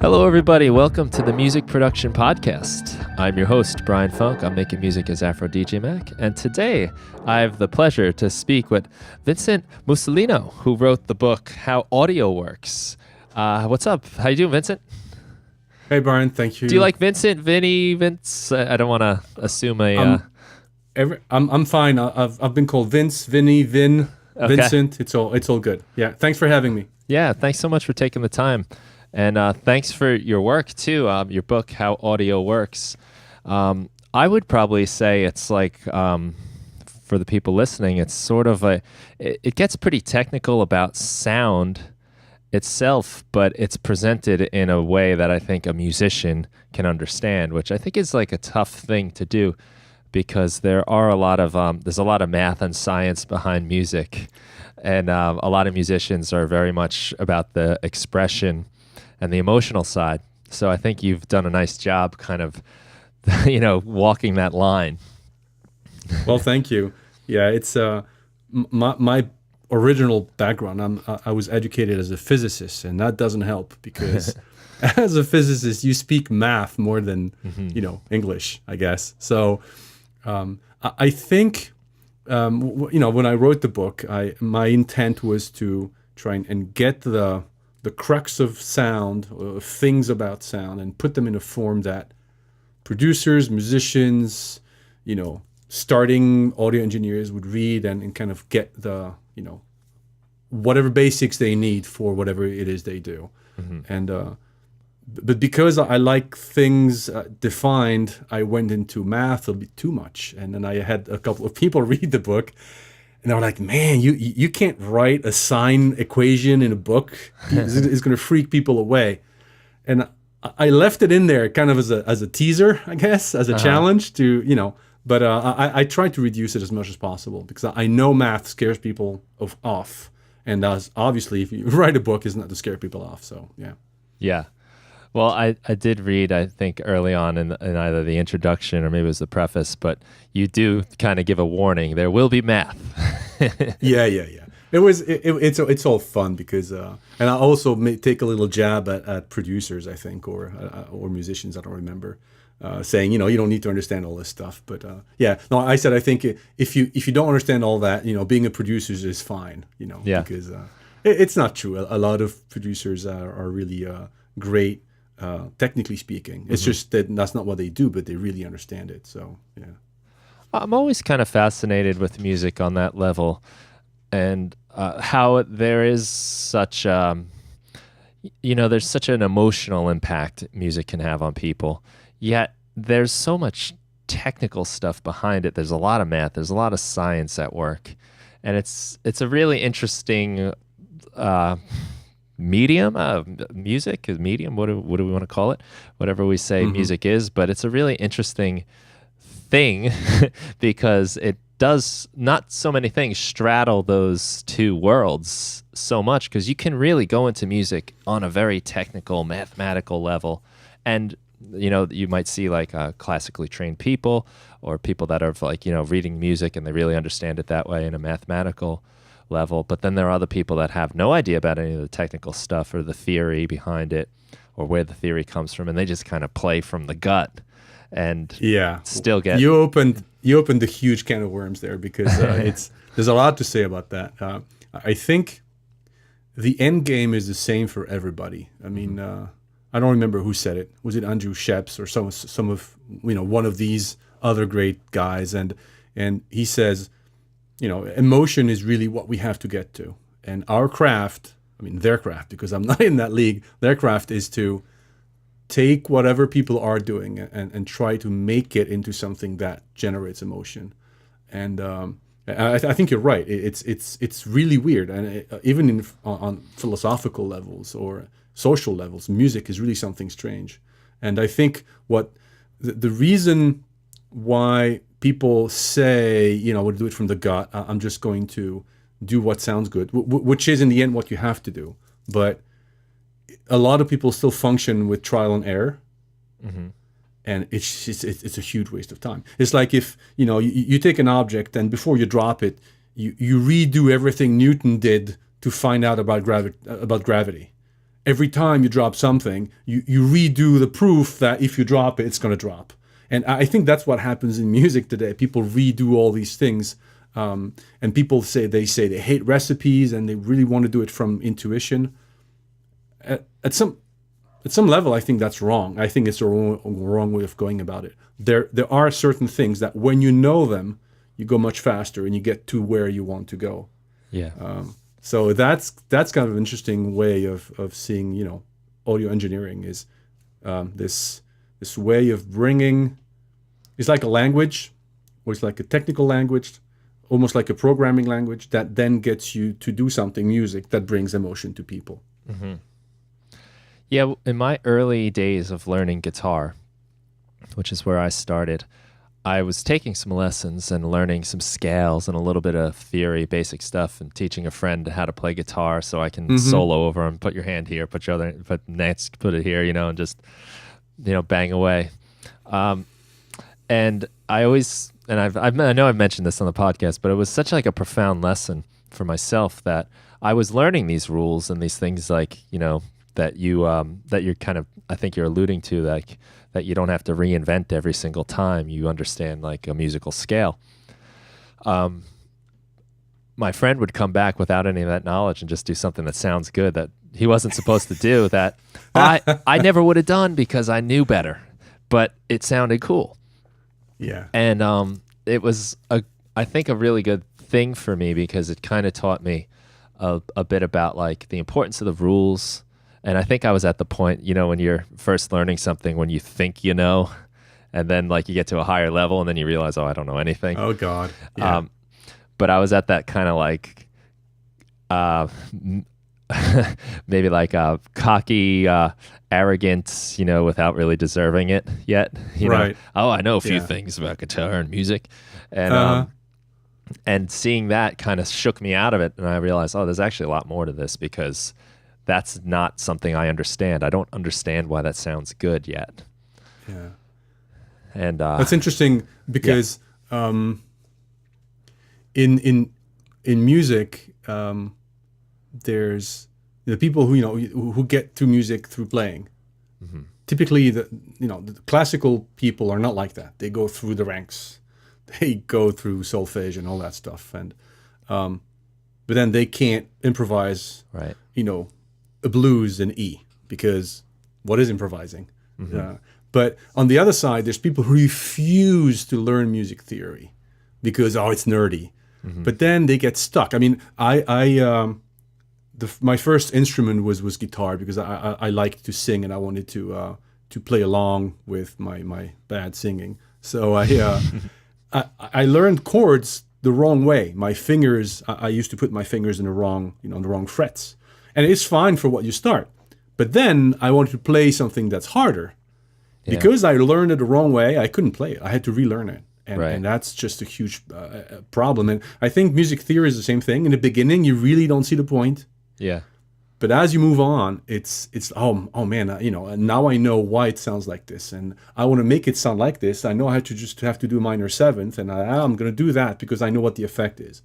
Hello, everybody. Welcome to the Music Production Podcast. I'm your host, Brian Funk. I'm making music as AfroDJMac. And today, I have the pleasure to speak with Vincent Musolino, who wrote the book, How Audio Works. What's up? How you doing, Vincent? Hey, Brian. Thank you. Do you like Vincent, Vinny, Vince? I don't want to assume a... I'm fine. I've been called Vince, Vinny, Vin, Okay. Vincent. It's all good. Yeah. Thanks for having me. Yeah, thanks so much for taking the time. And thanks for your work, too, your book, How Audio Works. I would probably say it's like, for the people listening, it's sort of it gets pretty technical about sound itself, but it's presented in a way that I think a musician can understand, which I think is like a tough thing to do because there are a lot of, there's a lot of math and science behind music. And a lot of musicians are very much about the expression and the emotional side. So I think you've done a nice job kind of, walking that line. Well, thank you. Yeah, it's my original background. I was educated as a physicist, and that doesn't help because as a physicist, you speak math more than, English, I guess. So I think, when I wrote the book, my intent was to try and get the crux of sound, things about sound, and put them in a form that producers, musicians, starting audio engineers would read and kind of get the, whatever basics they need for whatever it is they do. Mm-hmm. And but because I like things defined, I went into math a bit too much. And then I had a couple of people read the book, and they were like, man, you can't write a sine equation in a book. It's going to freak people away. And I left it in there kind of as a teaser, I guess, as a challenge to, but I tried to reduce it as much as possible because I know math scares people off. And obviously, if you write a book, it's not to scare people off. So, yeah. Yeah. Well, I did read, I think, early on in either the introduction or maybe it was the preface, but you do kind of give a warning. There will be math. Yeah. It's all fun because, and I also take a little jab at producers, I think, or musicians. I don't remember saying, you don't need to understand all this stuff. But I said I think if you don't understand all that, being a producer is fine. Because it's not true. A lot of producers are really great. Technically speaking, it's just that's not what they do, but they really understand it. So, yeah. I'm always kind of fascinated with music on that level and how there is such, there's such an emotional impact music can have on people. Yet there's so much technical stuff behind it. There's a lot of math. There's a lot of science at work. And it's a really interesting medium, music is medium. What do we want to call it? Whatever we say music is, but it's a really interesting thing because it does not so many things straddle those two worlds so much because you can really go into music on a very technical, mathematical level. And, you might see like classically trained people or people that are like, reading music and they really understand it that way in a mathematical level, but then there are other people that have no idea about any of the technical stuff or the theory behind it or where the theory comes from, and they just kind of play from the gut and still get... You opened a huge can of worms there because there's a lot to say about that. I think the end game is the same for everybody. I mean, I don't remember who said it. Was it Andrew Sheps or some of one of these other great guys? And he says, emotion is really what we have to get to. And our craft, their craft, because I'm not in that league, their craft is to take whatever people are doing and try to make it into something that generates emotion. And I think you're right. It's really weird. And even on philosophical levels or social levels, music is really something strange. And I think what the reason why people say, we'll do it from the gut. I'm just going to do what sounds good, which is in the end what you have to do. But a lot of people still function with trial and error, and it's a huge waste of time. It's like if you take an object and before you drop it, you redo everything Newton did to find out about gravity, every time you drop something, you redo the proof that if you drop it, it's going to drop. And I think that's what happens in music today. People redo all these things. And people say they hate recipes and they really want to do it from intuition. At some level, I think that's wrong. I think it's a wrong way of going about it. There are certain things that when you know them, you go much faster and you get to where you want to go. Yeah. So that's kind of an interesting way of seeing, audio engineering is this way of bringing. It's like a language, or it's like a technical language, almost like a programming language that then gets you to do something, music that brings emotion to people. Mm-hmm. Yeah, in my early days of learning guitar, which is where I started, I was taking some lessons and learning some scales and a little bit of theory, basic stuff, and teaching a friend how to play guitar so I can solo over them. Put your hand here, put it here, and just, bang away. And I always, and I know I've mentioned this on the podcast, but it was such like a profound lesson for myself that I was learning these rules and these things like, that you're kind of, I think you're alluding to, like that you don't have to reinvent every single time you understand like a musical scale. My friend would come back without any of that knowledge and just do something that sounds good that he wasn't supposed to do, that I never would have done because I knew better, but it sounded cool. Yeah. And it was, I think, a really good thing for me because it kind of taught me a bit about like the importance of the rules. And I think I was at the point, when you're first learning something, when you think you know, and then like you get to a higher level and then you realize, oh, I don't know anything. Oh, God. Yeah. But I was at that kind of like, maybe like a cocky, arrogant, without really deserving it yet. Right. Oh, I know a few things about guitar and music. And and seeing that kind of shook me out of it. And I realized, oh, there's actually a lot more to this because that's not something I understand. I don't understand why that sounds good yet. Yeah. And that's interesting because in music, there's the people who get to music through playing. Mm-hmm. Typically, the classical people are not like that. They go through the ranks, they go through solfege and all that stuff, and but then they can't improvise. Right. A blues in E because what is improvising? Mm-hmm. But on the other side, there's people who refuse to learn music theory because it's nerdy. Mm-hmm. But then they get stuck. I mean, my first instrument was guitar because I liked to sing and I wanted to play along with my bad singing. So I learned chords the wrong way. My fingers, I used to put my fingers in the wrong frets, and it's fine for what you start. But then I wanted to play something that's harder. Yeah. Because I learned it the wrong way, I couldn't play it. I had to relearn it. And that's just a huge problem. And I think music theory is the same thing. In the beginning, you really don't see the point. Yeah. But as you move on, it's oh man, now I know why it sounds like this, and I want to make it sound like this. I know I have to do minor seventh, and I'm going to do that because I know what the effect is.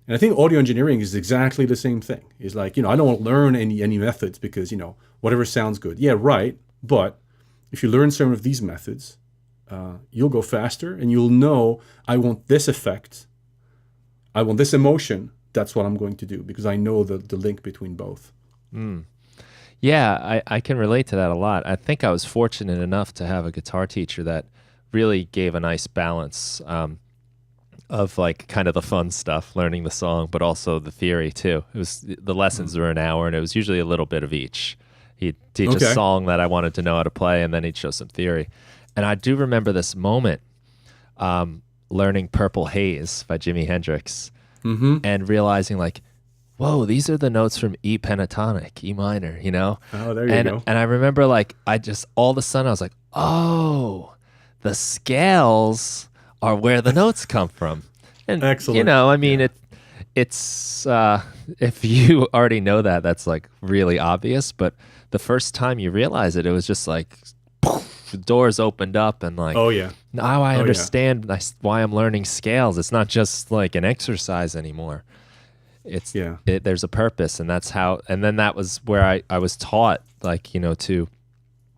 And I think audio engineering is exactly the same thing. It's like I don't want to learn any methods because whatever sounds good. Yeah, right. But if you learn some of these methods, you'll go faster, and you'll know I want this effect, I want this emotion. That's what I'm going to do because I know the link between both. Mm. Yeah, I can relate to that a lot. I think I was fortunate enough to have a guitar teacher that really gave a nice balance of like kind of the fun stuff, learning the song, but also the theory too. It was the lessons were an hour, and it was usually a little bit of each. He'd teach a song that I wanted to know how to play, and then he'd show some theory. And I do remember this moment learning Purple Haze by Jimi Hendrix and realizing like, whoa, these are the notes from E pentatonic, E minor, Oh, there you go. And I remember like, all of a sudden I was like, oh, the scales are where the notes come from. And, excellent. I mean, it's if you already know that, that's like really obvious. But the first time you realize it, it was just like, poof, doors opened up and like, oh yeah, now I understand why I'm learning scales. It's not just like an exercise anymore. It's Yeah. there's a purpose, and that's how. And then that was where I was taught, like, to,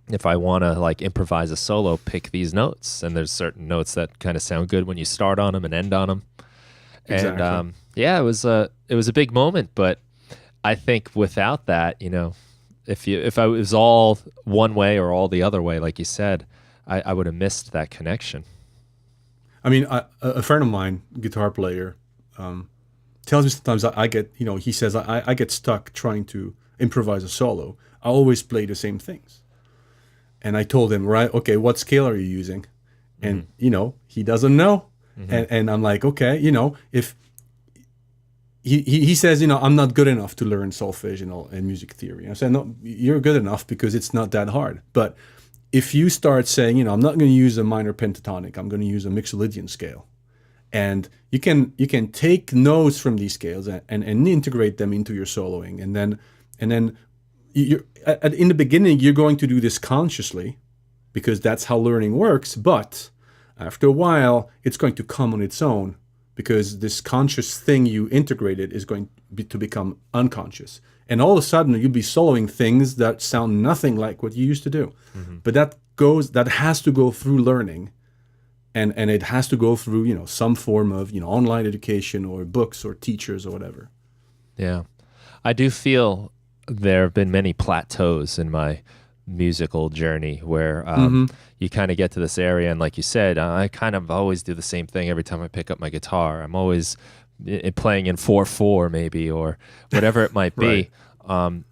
if I want to like improvise a solo, pick these notes, and there's certain notes that kind of sound good when you start on them and end on them. Exactly. And yeah, it was a big moment, but I think without that, if I was all one way or all the other way, like you said, I would have missed that connection. I mean, a friend of mine, guitar player, tells me sometimes I get, he says, I get stuck trying to improvise a solo. I always play the same things. And I told him, right, okay, what scale are you using? And, he doesn't know. And I'm like, okay, if he says, I'm not good enough to learn solfeggio and music theory. I said, no, you're good enough because it's not that hard. But if you start saying, I'm not going to use a minor pentatonic, I'm going to use a Mixolydian scale. And you can take notes from these scales and integrate them into your soloing. And then you're, in the beginning, you're going to do this consciously because that's how learning works. But after a while, it's going to come on its own because this conscious thing you integrated is going to become unconscious. And all of a sudden, you'll be soloing things that sound nothing like what you used to do. But that has to go through learning. And it has to go through, some form of, online education or books or teachers or whatever. Yeah. I do feel there have been many plateaus in my musical journey where you kind of get to this area. And like you said, I kind of always do the same thing every time I pick up my guitar. I'm always playing in 4/4 maybe or whatever it might be. Right.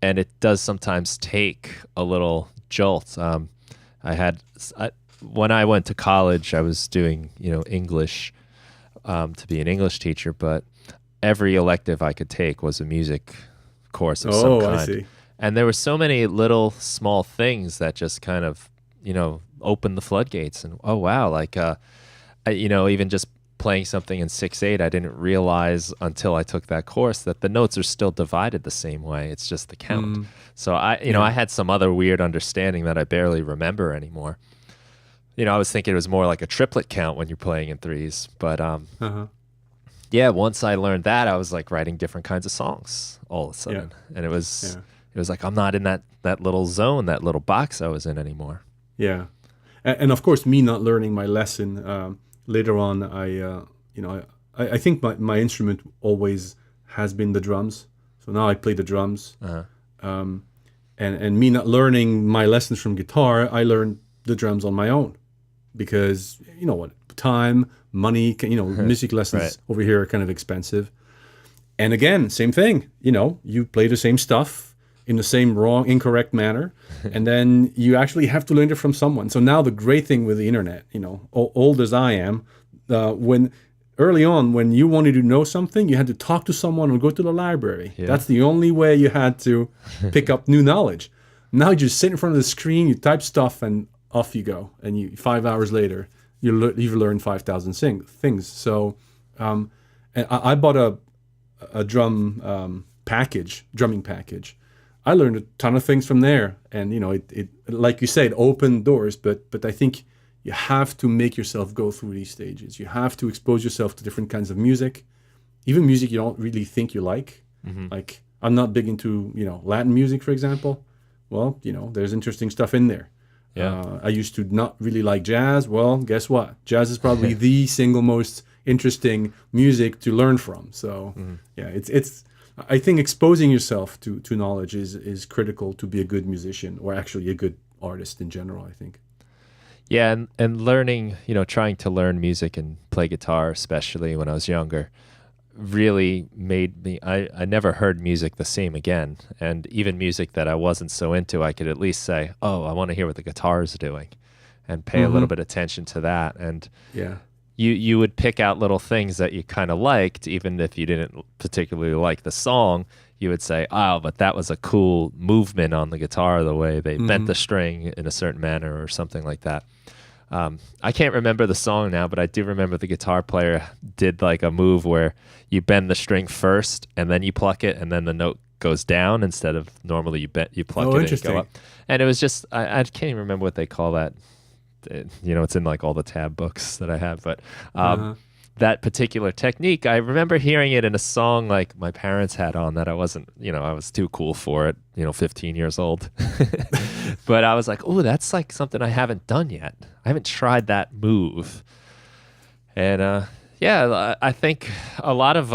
And it does sometimes take a little jolt. When I went to college, I was doing, English to be an English teacher, but every elective I could take was a music course of some kind. I see. And there were so many little small things that just kind of, opened the floodgates. And, oh, wow, like, even just playing something in 6/8, I didn't realize until I took that course that the notes are still divided the same way. It's just the count. So I had some other weird understanding that I barely remember anymore. I was thinking it was more like a triplet count when you're playing in threes. But yeah, once I learned that, I was like writing different kinds of songs all of a sudden. Yeah. And it was like I'm not in that little zone, that little box I was in anymore. Yeah. And of course, me not learning my lesson, later on, I think my instrument always has been the drums. So now I play the drums. And me not learning my lessons from guitar, I learned the drums on my own. Because, time, money, music lessons right. over here are kind of expensive. And again, same thing, you play the same stuff in the same wrong, incorrect manner, and then you actually have to learn it from someone. So now the great thing with the internet, old as I am, when early on, when you wanted to know something, you had to talk to someone or go to the library. Yeah. That's the only way you had to pick up new knowledge. Now you just sit in front of the screen, you type stuff, and off you go, and 5 hours later, you've learned 5,000 things. So, and I bought a drumming package. I learned a ton of things from there, and it like you said, opened doors. But I think you have to make yourself go through these stages. You have to expose yourself to different kinds of music, even music you don't really think you like. Like I'm not big into Latin music, for example. Well, there's interesting stuff in there. Yeah. I used to not really like jazz. Well, guess what? Jazz is probably the single most interesting music to learn from. So, yeah, it's. I think exposing yourself to knowledge is critical to be a good musician or actually a good artist in general, I think. Yeah, and learning, trying to learn music and play guitar, especially when I was younger, really made me, I never heard music the same again. And even music that I wasn't so into, I could at least say, oh, I want to hear what the guitar is doing and pay a little bit of attention to that. And yeah, you would pick out little things that you kind of liked, even if you didn't particularly like the song. You would say, oh, but that was a cool movement on the guitar, the way they bent the string in a certain manner or something like that. I can't remember the song now, but I do remember the guitar player did like a move where you bend the string first and then you pluck it and then the note goes down instead of normally you pluck it and go up. And it was just, I can't even remember what they call that. It's in like all the tab books that I have, but that particular technique. I remember hearing it in a song like my parents had on that I wasn't, I was too cool for it, 15 years old. But I was like, oh, that's like something I haven't done yet. I haven't tried that move. And yeah, I think a lot of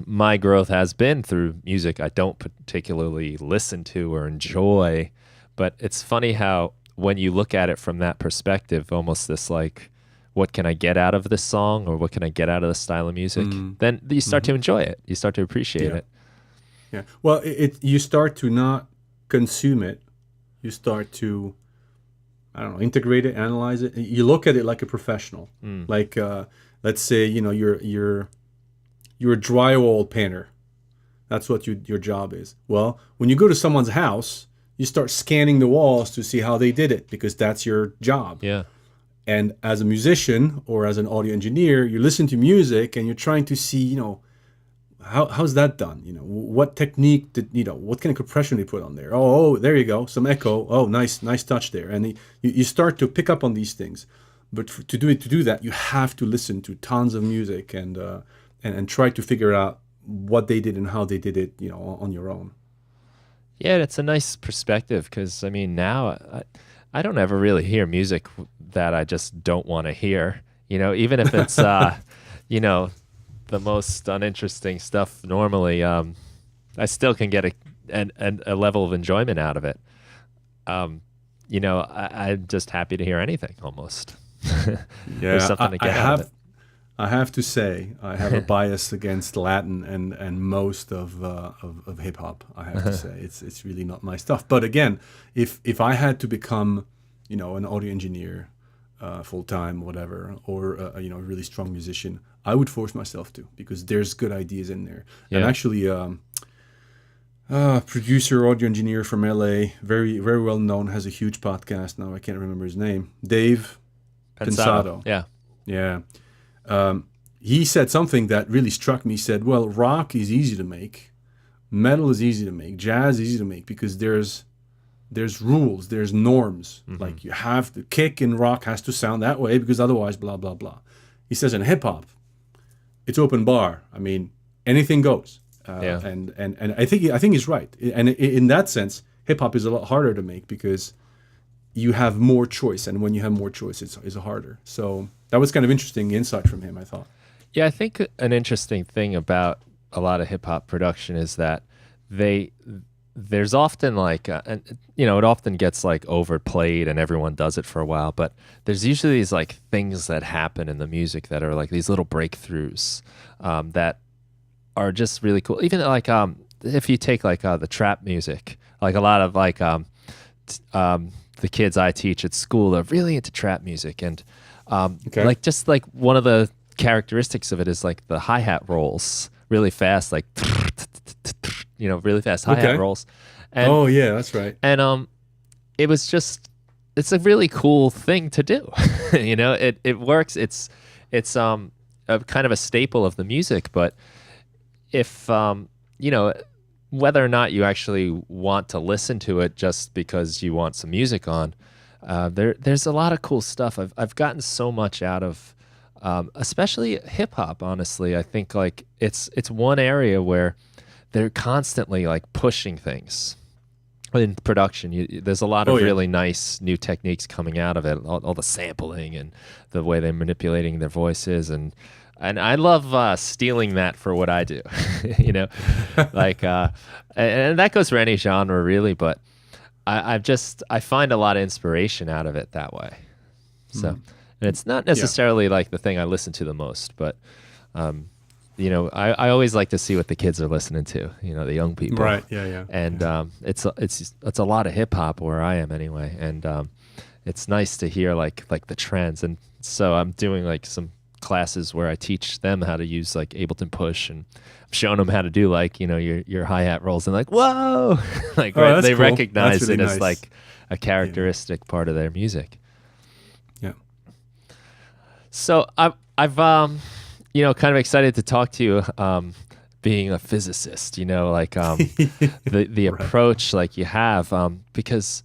my growth has been through music I don't particularly listen to or enjoy. But it's funny how when you look at it from that perspective, almost this like, what can I get out of this song, or what can I get out of this style of music? Then you start to enjoy it. You start to appreciate it. Yeah. Well, you start to not consume it. You start to, I don't know, integrate it, analyze it. You look at it like a professional. Like, let's say, you're a drywall painter. That's what your job is. Well, when you go to someone's house, you start scanning the walls to see how they did it, because that's your job. Yeah. And as a musician or as an audio engineer, you listen to music and you're trying to see, how's that done? What technique what kind of compression they put on there? Oh, there you go, some echo. Oh, nice touch there. And you start to pick up on these things. But to do that, you have to listen to tons of music and try to figure out what they did and how they did it, on your own. Yeah, it's a nice perspective, because now I don't ever really hear music that I just don't want to hear. Even if it's the most uninteresting stuff normally, I still can get a level of enjoyment out of it. I'm just happy to hear anything almost. There's something to get out of it. I have to say, I have a bias against Latin and most of hip hop. I have to say, it's really not my stuff. But again, if I had to become, an audio engineer, full time, whatever, or a really strong musician, I would force myself to, because there's good ideas in there. Yeah. And actually, producer, audio engineer from LA, very very well known, has a huge podcast now. I can't remember his name. Dave Pensado. Yeah. He said something that really struck me. He said, well, rock is easy to make, metal is easy to make, jazz is easy to make, because there's rules, there's norms. Like, you have the kick in rock has to sound that way, because otherwise blah blah blah. He says in hip hop, it's open bar. Anything goes. And I think he's right. And in that sense, hip hop is a lot harder to make, because you have more choice, and when you have more choice, it's harder. So that was kind of interesting insight from him, I thought. Yeah, I think an interesting thing about a lot of hip hop production is that there's often like, it often gets like overplayed and everyone does it for a while, but there's usually these like things that happen in the music that are like these little breakthroughs that are just really cool. Even like if you take like the trap music, like a lot of like the kids I teach at school are really into trap music, and like just like one of the characteristics of it is like the hi-hat rolls really fast, like really fast hi-hat rolls. And, oh yeah, that's right. And it's a really cool thing to do. It works. It's a kind of a staple of the music. But if whether or not you actually want to listen to it just because you want some music on, there's a lot of cool stuff. I've gotten so much out of, especially hip hop. Honestly, I think like it's one area where they're constantly like pushing things in production. There's a lot of really nice new techniques coming out of it. All the sampling and the way they're manipulating their voices, and I love stealing that for what I do. Like and that goes for any genre really, but I find a lot of inspiration out of it that way. So, and it's not necessarily like the thing I listen to the most, but I always like to see what the kids are listening to, the young people. Right. Yeah. And it's a lot of hip hop where I am anyway, and it's nice to hear like the trends. And so I'm doing like some classes where I teach them how to use like Ableton Push, and I'm showing them how to do like your hi-hat rolls, and like whoa, like they cool. Recognize really it nice. As like a characteristic part of their music. Yeah. So I've kind of excited to talk to you, being a physicist, like the approach like you have, because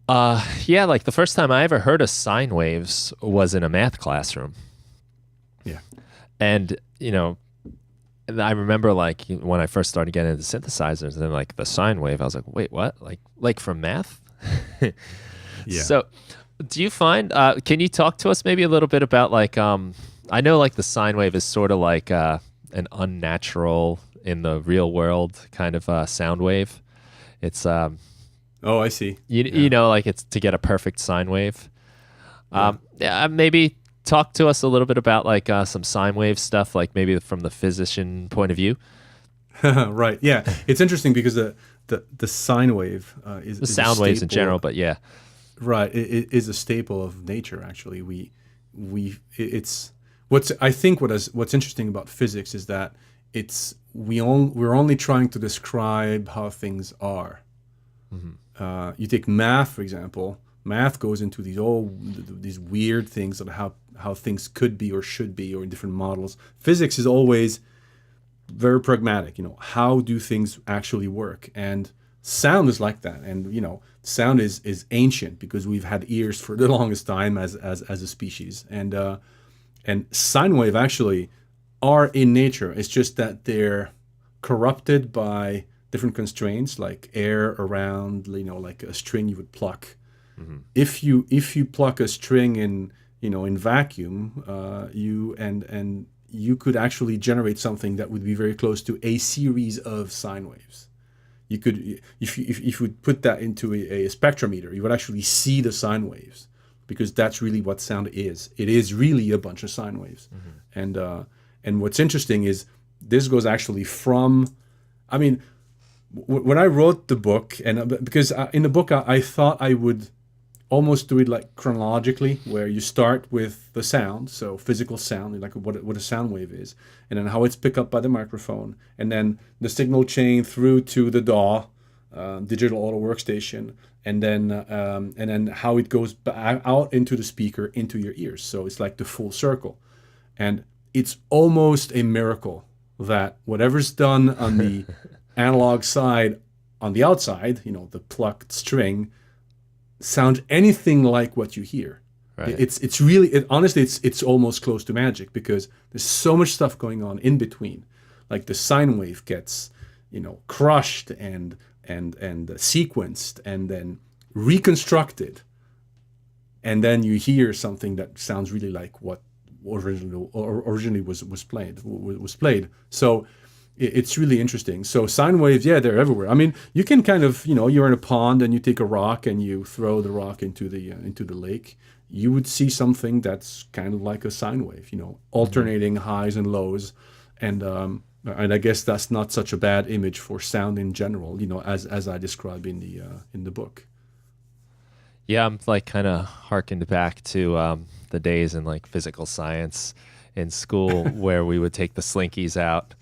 like the first time I ever heard of sine waves was in a math classroom. Yeah. And, and I remember like when I first started getting into synthesizers and then like the sine wave, I was like, wait, what? Like from math? Yeah. So do you find, can you talk to us maybe a little bit about like, I know like the sine wave is sort of like an unnatural in the real world kind of sound wave. It's, Oh, I see. you know, like it's to get a perfect sine wave. Maybe talk to us a little bit about like some sine wave stuff, like maybe from the physician point of view. Right. Yeah. It's interesting because the sine wave is The is a sound waves in staple. general, but yeah. Right. It is a staple of nature. Actually, it's what's interesting about physics is that we're only trying to describe how things are. You take math, for example. Math goes into these weird things of how things could be or should be, or in different models. Physics is always very pragmatic. How do things actually work? And sound is like that. And sound is ancient because we've had ears for the longest time as a species. And sine wave actually are in nature. It's just that they're corrupted by different constraints, like air around, like a string you would pluck. If you pluck a string in vacuum, you could actually generate something that would be very close to a series of sine waves. You could, if you would put that into a spectrometer, you would actually see the sine waves, because that's really what sound is. It is really a bunch of sine waves. And what's interesting is this goes actually from, when I wrote the book, and because in the book I thought I would almost do it like chronologically, where you start with the sound, so physical sound, like what a sound wave is, and then how it's picked up by the microphone, and then the signal chain through to the DAW, digital audio workstation, and then how it goes out into the speaker, into your ears. So it's like the full circle, and it's almost a miracle that whatever's done on the analog side, on the outside, the plucked string, sound anything like what you hear. Right. It's really, honestly, it's almost close to magic, because there's so much stuff going on in between. Like the sine wave gets, crushed and sequenced and then reconstructed, and then you hear something that sounds really like what originally was played. So it's really interesting. So sine waves, they're everywhere. You can kind of, you're in a pond and you take a rock and you throw the rock into the lake. You would see something that's kind of like a sine wave, alternating highs and lows, and I guess that's not such a bad image for sound in general, as I describe in the book. Yeah, I'm like kind of harkened back to the days in like physical science in school where we would take the slinkies out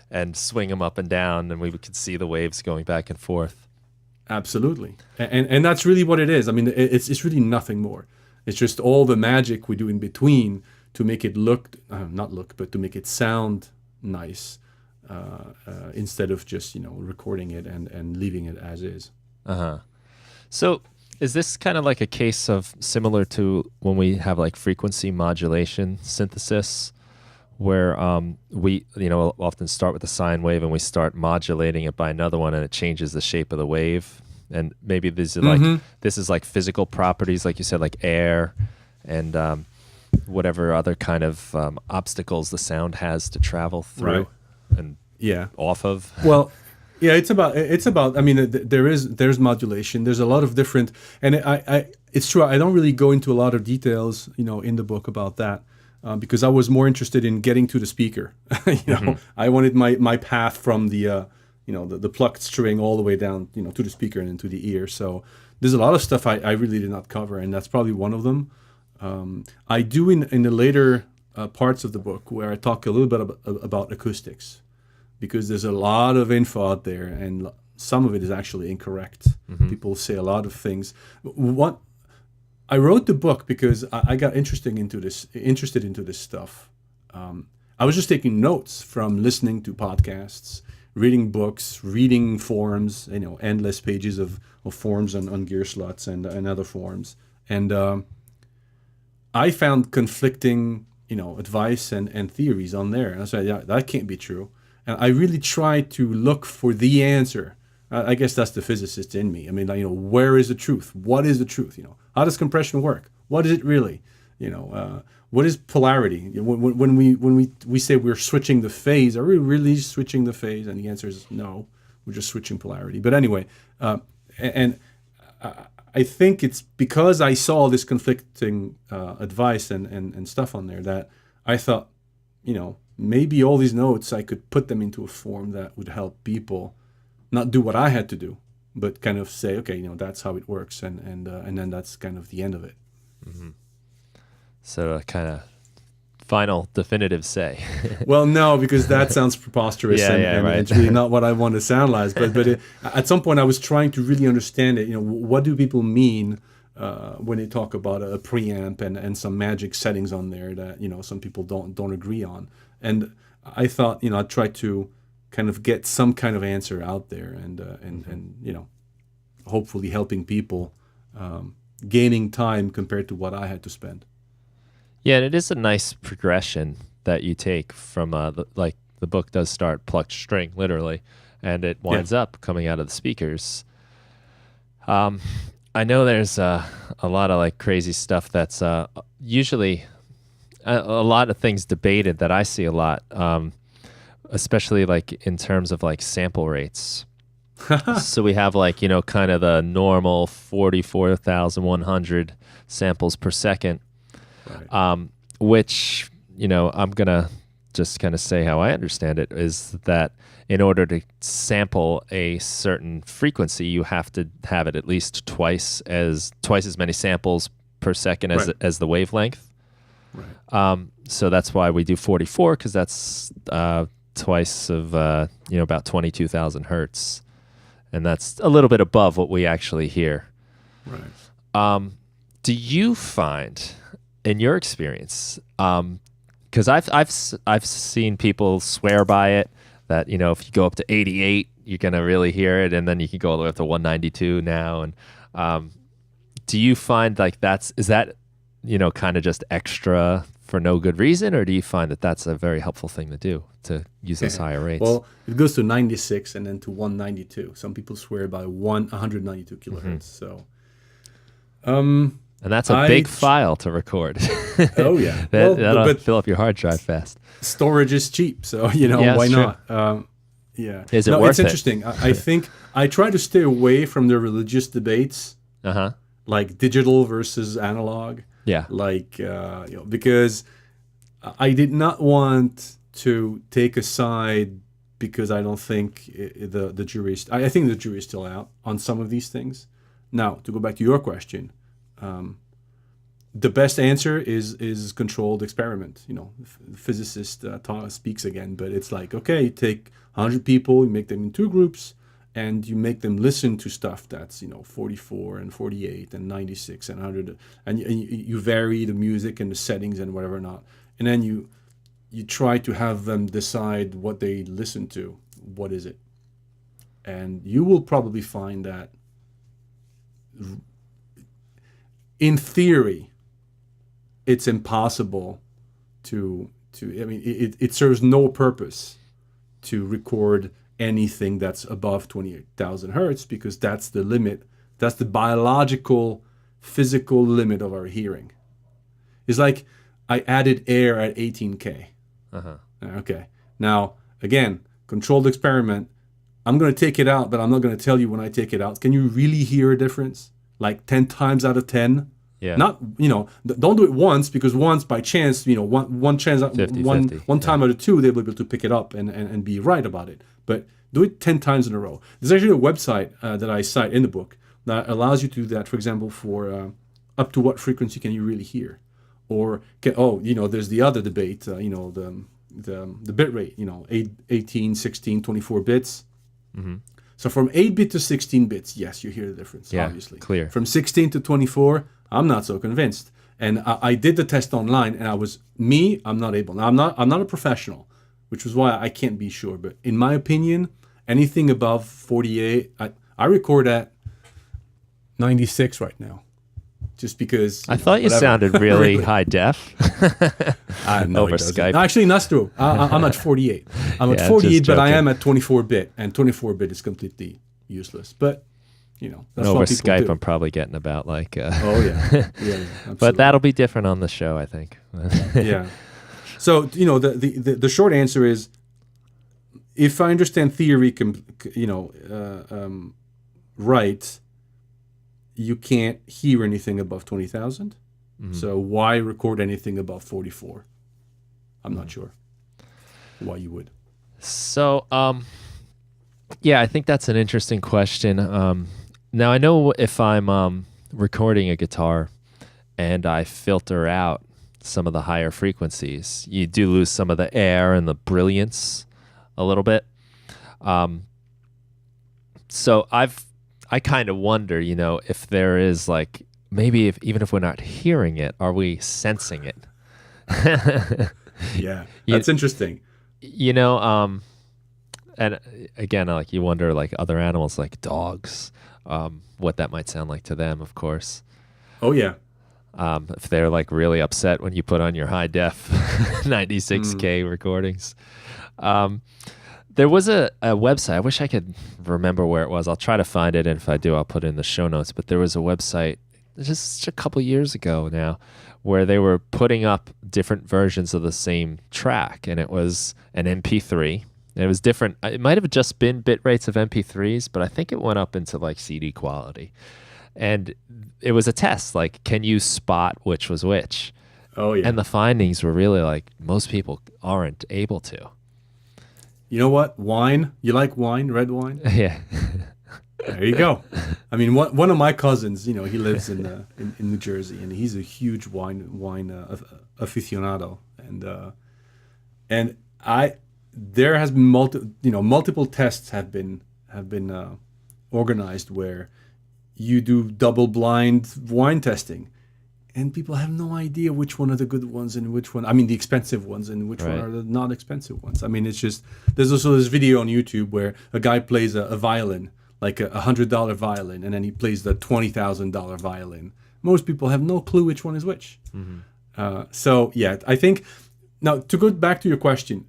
and swing them up and down, and we could see the waves going back and forth. Absolutely, and that's really what it is. It's really nothing more. It's just all the magic we do in between to make it but to make it sound nice, instead of just recording it and leaving it as is. So is this kind of like a case of similar to when we have like frequency modulation synthesis, where we often start with the sine wave and we start modulating it by another one, and it changes the shape of the wave, and maybe this is like physical properties, like you said, like air and whatever other kind of obstacles the sound has to travel through and off of. Well, yeah, it's about. There's modulation. There's a lot of different, and it's true. I don't really go into a lot of details, in the book about that. Because I was more interested in getting to the speaker. I wanted my path from the the plucked string all the way down, to the speaker and into the ear. So there's a lot of stuff I really did not cover, and that's probably one of them. I do in the later parts of the book where I talk a little bit about acoustics, because there's a lot of info out there, and some of it is actually incorrect. People say a lot of things. I wrote the book because I got interested into this stuff. I was just taking notes from listening to podcasts, reading books, reading forums, endless pages of forums on Gearslots and other forums. And I found conflicting advice and theories on there. And I said, yeah, that can't be true. And I really try to look for the answer. I guess that's the physicist in me. I mean, where is the truth? What is the truth? How does compression work? What is it really? What is polarity? When we say we're switching the phase, are we really switching the phase? And the answer is no, we're just switching polarity. But anyway, and I think it's because I saw this conflicting advice and stuff on there that I thought, maybe all these notes, I could put them into a form that would help people not do what I had to do, but kind of say, okay, that's how it works, and then that's kind of the end of it. Mm-hmm. So a kind of final definitive say. Well, no, because that sounds preposterous, and right. it's really not what I want to sound like. But at some point, I was trying to really understand it. What do people mean when they talk about a preamp and some magic settings on there that some people don't agree on? And I thought I'd try to kind of get some kind of answer out there, and hopefully helping people gaining time compared to what I had to spend. Yeah, and it is a nice progression that you take from the book does start plucked string literally, and it winds up coming out of the speakers. I know there's a lot of crazy stuff that's usually a lot of things debated that I see a lot, especially in terms of sample rates. So we have kind of the normal 44,100 samples per second. Right. Which, I'm going to just kind of say how I understand it is that in order to sample a certain frequency, you have to have it at least twice as many samples per second as the wavelength. Right. So that's why we do 44, because that's twice of, about 22,000 hertz. And that's a little bit above what we actually hear. Right. Do you find, in your experience, because I've seen people swear by it, that if you go up to 88, you're gonna really hear it, and then you can go all the way up to 192 now. And do you find is that kind of just extra for no good reason, or do you find that that's a very helpful thing to do to use those higher rates? Well, it goes to 96 and then to 192. Some people swear by 192 kilohertz. So. And that's a big file to record. Oh, yeah. That'll fill up your hard drive fast. Storage is cheap, so, why not? Yeah. Is it worth it's interesting. I think I try to stay away from the religious debates, like digital versus analog. Yeah. Because I did not want to take a side, because I don't think the jury is... I think the jury is still out on some of these things. Now, to go back to your question... the best answer is controlled experiment. The physicist speaks again, but it's okay, you take 100 people, you make them in two groups, and you make them listen to stuff that's 44 and 48 and 96 and 100, and you vary the music and the settings and whatever not, and then you try to have them decide what they listen to. What is it? And you will probably find that, in theory, it's impossible to it serves no purpose to record anything that's above 28,000 hertz, because that's the limit. That's the biological, physical limit of our hearing. It's like I added air at 18K. Okay. Now, again, controlled experiment. I'm going to take it out, but I'm not going to tell you when I take it out. Can you really hear a difference? 10 times out of 10? Yeah. Not, don't do it once, because once by chance, one chance, 50-50. one time out of two, they'll be able to pick it up and be right about it. But do it 10 times in a row. There's actually a website that I cite in the book that allows you to do that, for example, for up to what frequency can you really hear? Or, there's the other debate, the bit rate, 8, 18, 16, 24 bits. Mm-hmm. So from 8-bit to 16 bits, yes, you hear the difference, obviously. Clear. From 16 to 24, I'm not so convinced. And I did the test online, and I'm not able. Now, I'm not a professional, which is why I can't be sure. But in my opinion, anything above 48, I record at 96 right now. just because. I thought you sounded really high def no, over Skype. Actually, that's true. I'm at 48. I'm at 48, but I am at 24-bit, and 24-bit is completely useless. But that's over what people Skype, do. I'm probably getting about like. Oh yeah, absolutely. But that'll be different on the show, I think. Yeah. So the short answer is, if I understand theory, right, you can't hear anything above 20,000. Mm-hmm. So why record anything above 44? I'm not sure why you would. So, yeah, I think that's an interesting question. Now, I know if I'm recording a guitar and I filter out some of the higher frequencies, you do lose some of the air and the brilliance a little bit. So I kind of wonder, if there is like, maybe even if we're not hearing it, are we sensing it? Yeah, that's interesting. And again, like you wonder, like other animals, like dogs, what that might sound like to them, of course. Oh yeah. If they're like really upset when you put on your high def 96K recordings. There was a website. I wish I could remember where it was. I'll try to find it, and if I do, I'll put it in the show notes. But there was a website just a couple years ago now where they were putting up different versions of the same track, and it was an MP3. And it was different. It might have just been bit rates of MP3s, but I think it went up into like CD quality. And it was a test, like, can you spot which was which? Oh, yeah. And the findings were really like, most people aren't able to. You know what? Wine. You like wine? Red wine? Yeah. There you go. I mean, one of my cousins, he lives in New Jersey, and he's a huge wine aficionado, and there has been multiple tests have been organized where you do double-blind wine testing, and people have no idea which one are the good ones and which one, the expensive ones, and which one are the not expensive ones. I mean, it's just, there's also this video on YouTube where a guy plays a violin, like a $100 violin, and then he plays the $20,000 violin. Most people have no clue which one is which. Mm-hmm. So yeah, I think, now to go back to your question,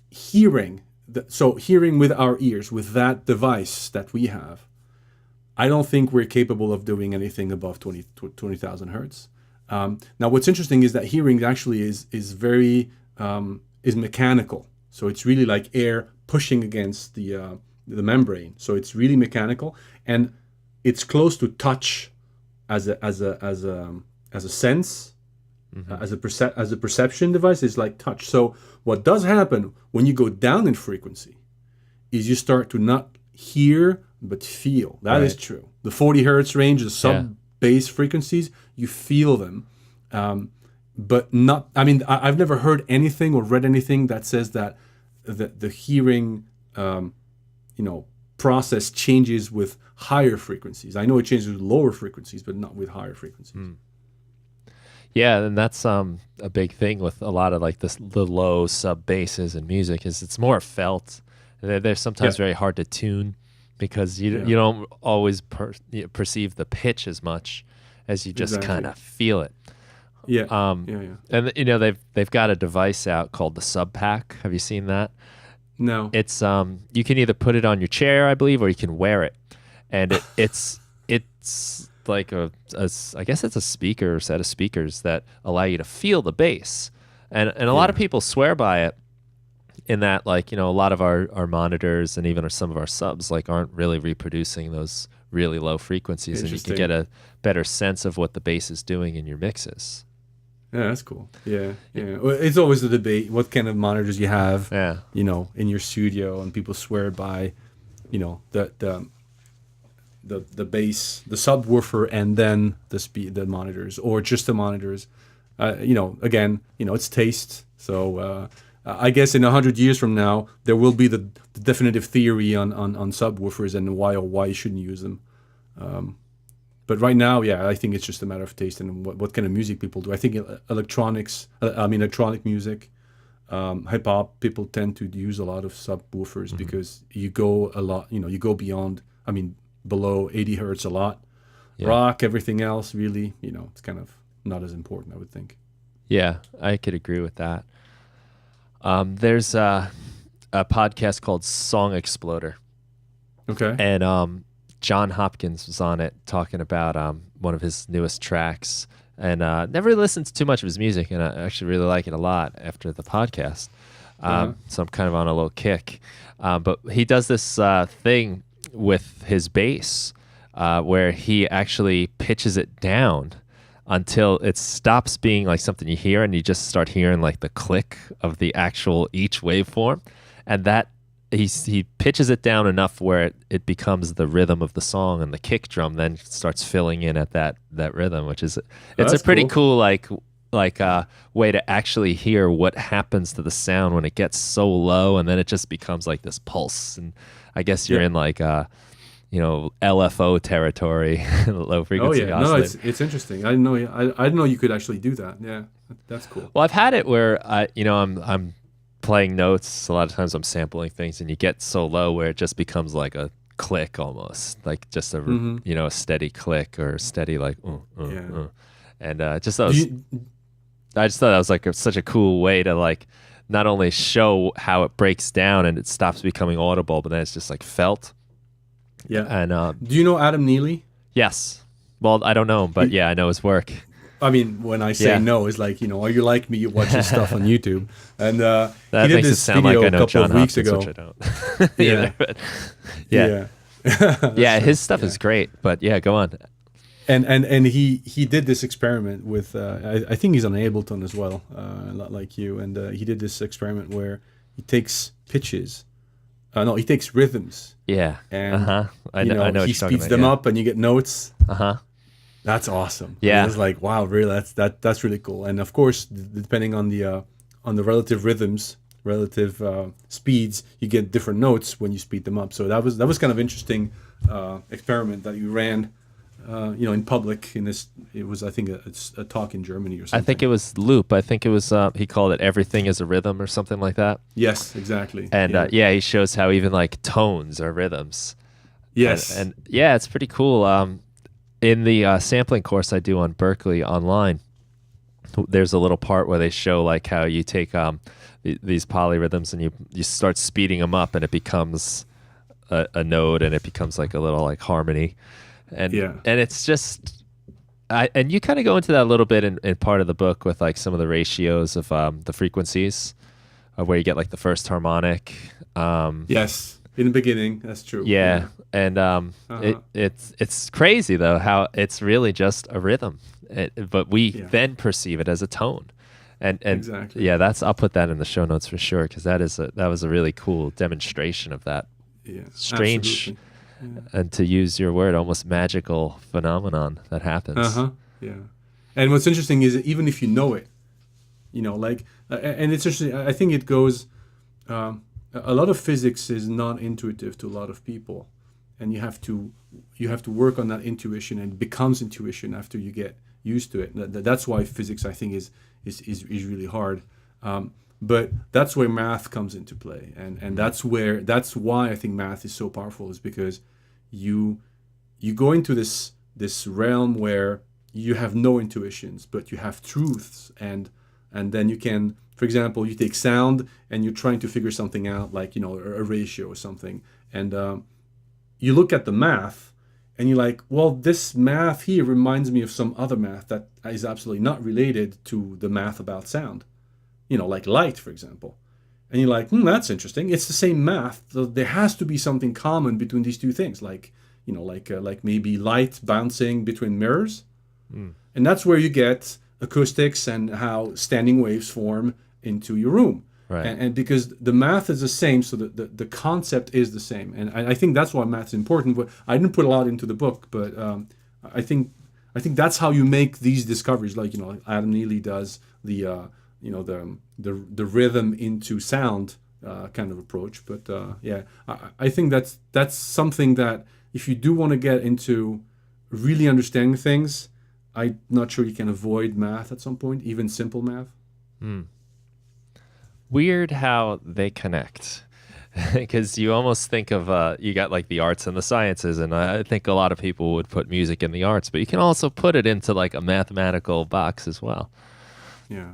hearing with our ears, with that device that we have, I don't think we're capable of doing anything above 20,000 hertz. Now, what's interesting is that hearing actually is very mechanical. So it's really like air pushing against the membrane. So it's really mechanical, and it's close to touch as a sense, mm-hmm. as a perception device. It's like touch. So what does happen when you go down in frequency is you start to not hear but feel. That is true. The 40 hertz range, the sub-bass frequencies, you feel them, but not. I mean, I've never heard anything or read anything that says that the hearing, process changes with higher frequencies. I know it changes with lower frequencies, but not with higher frequencies. Mm. Yeah, and that's a big thing with a lot of like the low sub-basses in music is it's more felt. They're sometimes very hard to tune, because you don't always perceive the pitch as much as you just kind of feel it. Yeah. And they've got a device out called the Subpac. Have you seen that? No. It's you can either put it on your chair, I believe, or you can wear it, and it's like I guess it's a set of speakers that allow you to feel the bass, and a lot of people swear by it. In that, like, a lot of our monitors and even some of our subs like aren't really reproducing those really low frequencies, and you can get a better sense of what the bass is doing in your mixes. Yeah, that's cool. Yeah. Well, it's always a debate what kind of monitors you have. Yeah. In your studio, and people swear by, the bass, the subwoofer, and then the monitors, or just the monitors. Again, it's taste. So. I guess in 100 years from now, there will be the definitive theory on subwoofers and why you shouldn't use them. But right now, I think it's just a matter of taste and what kind of music people do. I think electronic music, hip-hop, people tend to use a lot of subwoofers, mm-hmm. because you go a lot, you go beyond, below 80 hertz a lot. Yeah. Rock, everything else, really, it's kind of not as important, I would think. Yeah, I could agree with that. There's a podcast called Song Exploder, Okay. and John Hopkins was on it talking about one of his newest tracks, and never really listened to too much of his music, and I actually really like it a lot after the podcast. So I'm kind of on a little kick. But he does this thing with his bass where he actually pitches it down until it stops being like something you hear and you just start hearing like the click of the actual each waveform, and that he pitches it down enough where it becomes the rhythm of the song, and the kick drum then starts filling in at that rhythm, which is it's a pretty cool like way to actually hear what happens to the sound when it gets so low, and then it just becomes like this pulse. And I guess you're in like LFO territory, low frequency. Oh yeah, no, it's interesting. I didn't know you could actually do that. Yeah, that's cool. Well, I've had it where I'm playing notes. A lot of times I'm sampling things, and you get so low where it just becomes like a click almost, like just a a steady click or steady like and I just thought that was like such a cool way to like not only show how it breaks down and it stops becoming audible, but then it's just like felt. Yeah. And do you know Adam Neely? yes. Well, I don't know him, but yeah, I know his work. I mean, when I say no, it's like, are you like me? You watch his stuff on YouTube. And that he did makes this it sound video like I a know couple John of weeks Hopkins, ago. which I don't. Either, but yeah, his stuff is great. But yeah, go on. And he did this experiment with I think he's on Ableton as well, a lot like you. And he did this experiment where he takes pitches. He takes rhythms. Yeah. And I know he speeds them up, and you get notes. That's awesome. Yeah. It's like, wow, really, that's really cool. And of course, depending on the relative rhythms, relative speeds, you get different notes when you speed them up. So that was kind of interesting experiment that you ran. In public in this, it was, I think, a talk in Germany or something. I think it was Loop. I think it was, he called it Everything is a Rhythm or something like that. Yes, exactly. And he shows how even like tones are rhythms. Yes. And yeah, it's pretty cool. In the sampling course I do on Berkeley online, there's a little part where they show like how you take these polyrhythms and you start speeding them up, and it becomes a node, and it becomes like a little like harmony. And it's just, and you kind of go into that a little bit in part of the book with like some of the ratios of the frequencies, where you get like the first harmonic. Yes, in the beginning, that's true. Yeah. And it's crazy though how it's really just a rhythm, but we then perceive it as a tone. And exactly. Yeah, I'll put that in the show notes for sure, because that was a really cool demonstration of that strange. Yeah. And to use your word, almost magical phenomenon that happens. Yeah. And what's interesting is that even if you know it, and it's interesting, I think it goes, a lot of physics is not intuitive to a lot of people. And you have to work on that intuition, and it becomes intuition after you get used to it. That's why physics, I think, is really hard. But that's where math comes into play, and that's why I think math is so powerful, is because you go into this realm where you have no intuitions, but you have truths, and then you can, for example, you take sound and you're trying to figure something out, like a ratio or something, and you look at the math and you're like, well, this math here reminds me of some other math that is absolutely not related to the math about sound. Like light, for example. And you're like, that's interesting. It's the same math. So there has to be something common between these two things, like maybe light bouncing between mirrors. And that's where you get acoustics and how standing waves form into your room. Right. And because the math is the same, so the concept is the same. And I think that's why math is important. But I didn't put a lot into the book, but I think that's how you make these discoveries. Like Adam Neely does the rhythm into sound kind of approach. But I think that's something that if you do want to get into really understanding things, I'm not sure you can avoid math at some point, even simple math. Weird how they connect. Because you almost think of you got like the arts and the sciences, and I think a lot of people would put music in the arts, but you can also put it into like a mathematical box as well. Yeah.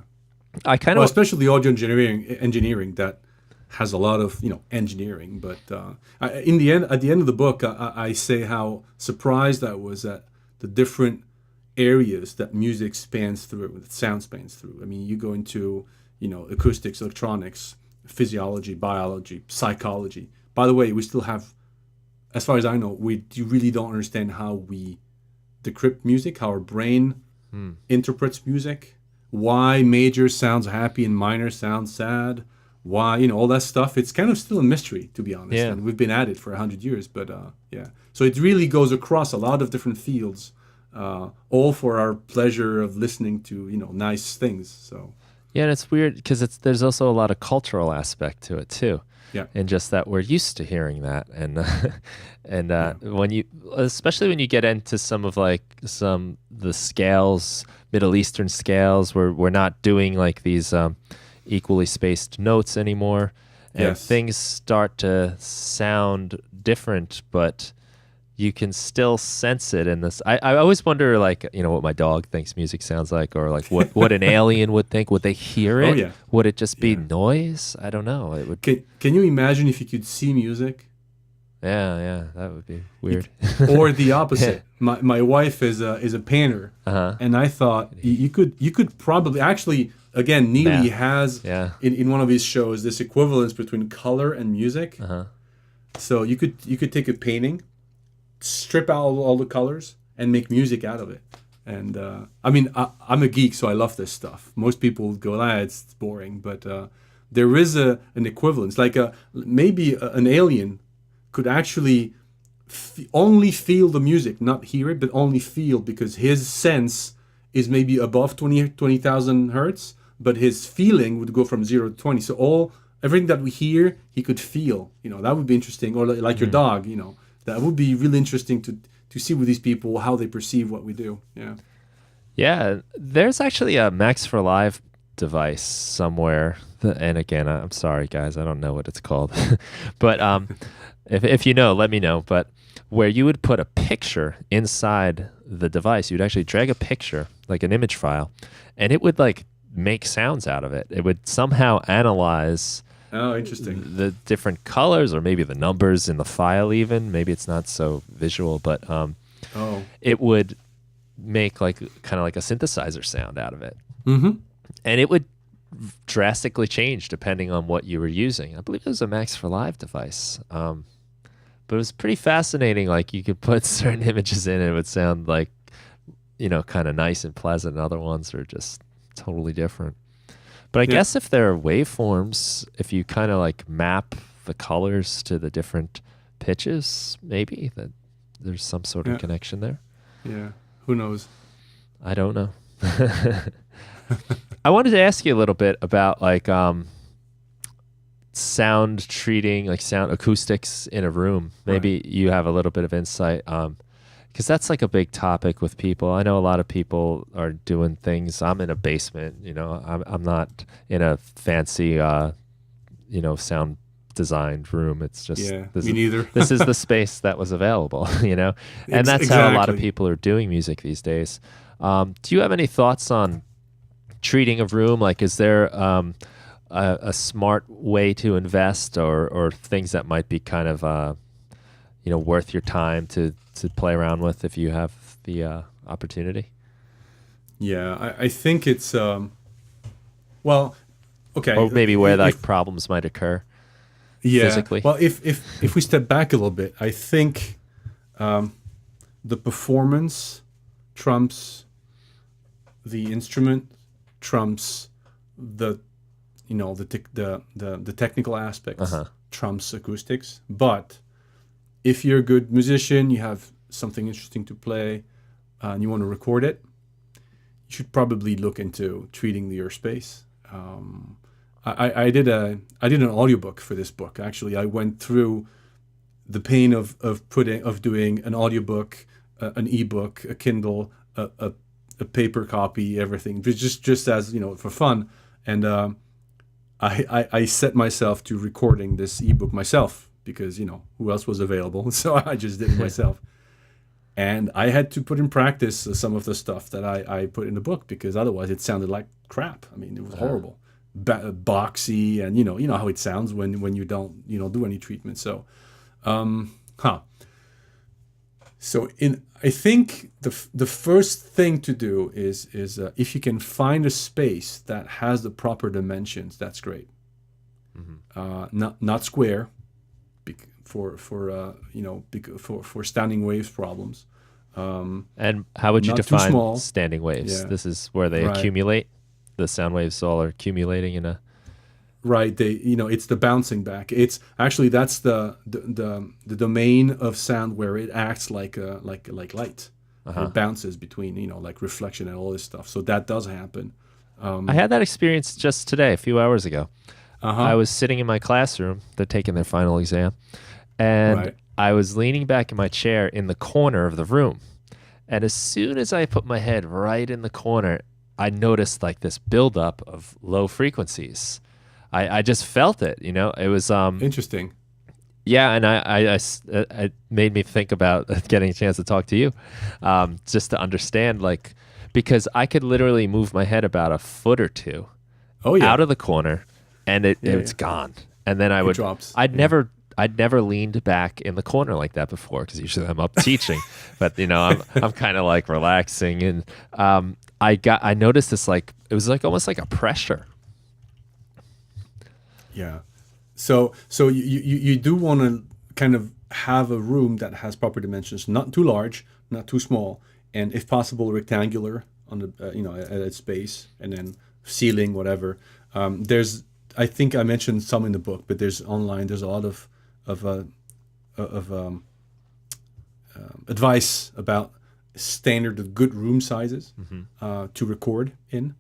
I kind Well, of especially audio engineering that has a lot of engineering. But in the end, at the end of the book, I say how surprised I was at the different areas that music spans through, that sound spans through. I mean, you go into acoustics, electronics, physiology, biology, psychology. By the way, we still have, as far as I know, we really don't understand how we decrypt music, how our brain interprets music, why major sounds happy and minor sounds sad, why all that stuff. It's kind of still a mystery, to be honest. Yeah. And we've been at it for 100 years, but yeah. So it really goes across a lot of different fields, all for our pleasure of listening to nice things. So yeah, and it's weird because there's also a lot of cultural aspect to it too. yeah, And just that we're used to hearing that, and when you, especially when you get into some of the scales, Middle Eastern scales, where we're not doing like these equally spaced notes anymore, and Yes. things start to sound different, but you can still sense it in this. I always wonder, like, what my dog thinks music sounds like, or like what an alien would think. Would they hear it? Oh, yeah. Would it just be Yeah. noise? I don't know. It would. Can you imagine if you could see music? Yeah, that would be weird. Or the opposite. My wife is a painter, Uh-huh. and I thought you could probably actually, again, Neely Math. has Yeah. in one of his shows this equivalence between color and music. Uh-huh. So you could take a painting, strip out all the colors, and make music out of it. And I mean, I'm a geek, so I love this stuff. Most people would go, it's boring, but there is an equivalence. Like maybe an alien could actually only feel the music, not hear it, but only feel, because his sense is maybe above 20,000 hertz, but his feeling would go from 0 to 20. So everything that we hear, he could feel. That would be interesting. Or like your dog, that would be really interesting to see with these people how they perceive what we do. Yeah. Yeah, there's actually a Max for Live device somewhere. And again, I'm sorry, guys, I don't know what it's called. But if you know, let me know. But where you would put a picture inside the device, you'd actually drag a picture, like an image file, and it would like make sounds out of it. It would somehow analyze Oh, interesting. the different colors, or maybe the numbers in the file even. Maybe it's not so visual, but it would make like kind of like a synthesizer sound out of it. Mm-hmm. And it would drastically change depending on what you were using. I believe it was a Max for Live device. But it was pretty fascinating. Like, you could put certain images in and it would sound like, kind of nice and pleasant. And other ones are just totally different. But I guess if there are waveforms, if you kind of like map the colors to the different pitches, maybe that there's some sort of connection there. Yeah. Who knows? I don't know. I wanted to ask you a little bit about like sound treating, like sound acoustics in a room. Maybe you have a little bit of insight, because that's like a big topic with people. I know a lot of people are doing things. I'm in a basement, I'm not in a fancy, sound designed room. It's just me neither. This is the space that was available, and that's how a lot of people are doing music these days. Do you have any thoughts on treating a room? Like, is there a smart way to invest, or things that might be kind of worth your time to play around with if you have the opportunity? Yeah, I think it's well, okay. Or maybe where like problems might occur. Yeah. Physically. Well, if we step back a little bit, I think the performance trumps the instrument, trumps the technical aspects, trumps acoustics. But if you're a good musician, you have something interesting to play, and you want to record it, you should probably look into treating your space. I did an audiobook for this book. Actually, I went through the pain of doing an audiobook, an ebook, a Kindle, a paper copy, everything, just as for fun. And I set myself to recording this ebook myself because, you know, who else was available? So I just did it myself. And I had to put in practice some of the stuff that I put in the book because otherwise it sounded like crap. I mean, it was horrible, boxy, and you know how it sounds when you don't do any treatment. So, So I think the first thing to do is if you can find a space that has the proper dimensions, that's great. Not square, for standing waves problems. And how would you Not too define small. standing waves? Yeah. This is where they Right. accumulate. The sound waves all are accumulating in a. Right, it's the bouncing back. It's actually that's the domain of sound where it acts like light. It bounces between like reflection and all this stuff. So that does happen. I had that experience just today, a few hours ago. I was sitting in my classroom. They're taking their final exam, and Right. I was leaning back in my chair in the corner of the room. And as soon as I put my head right in the corner, I noticed like this buildup of low frequencies. I just felt it, It was Interesting. yeah, and it made me think about getting a chance to talk to you, just to understand, like, because I could literally move my head about a foot or two Oh yeah. out of the corner, and it's gone. And then It drops. I'd never leaned back in the corner like that before because usually I'm up teaching, but I'm kind of like relaxing, and I noticed this, like it was like almost like a pressure. Yeah. So you do want to kind of have a room that has proper dimensions, not too large, not too small, and if possible rectangular on the at its base, and then ceiling, whatever. I think I mentioned some in the book, but there's a lot of advice about standard of good room sizes to record in.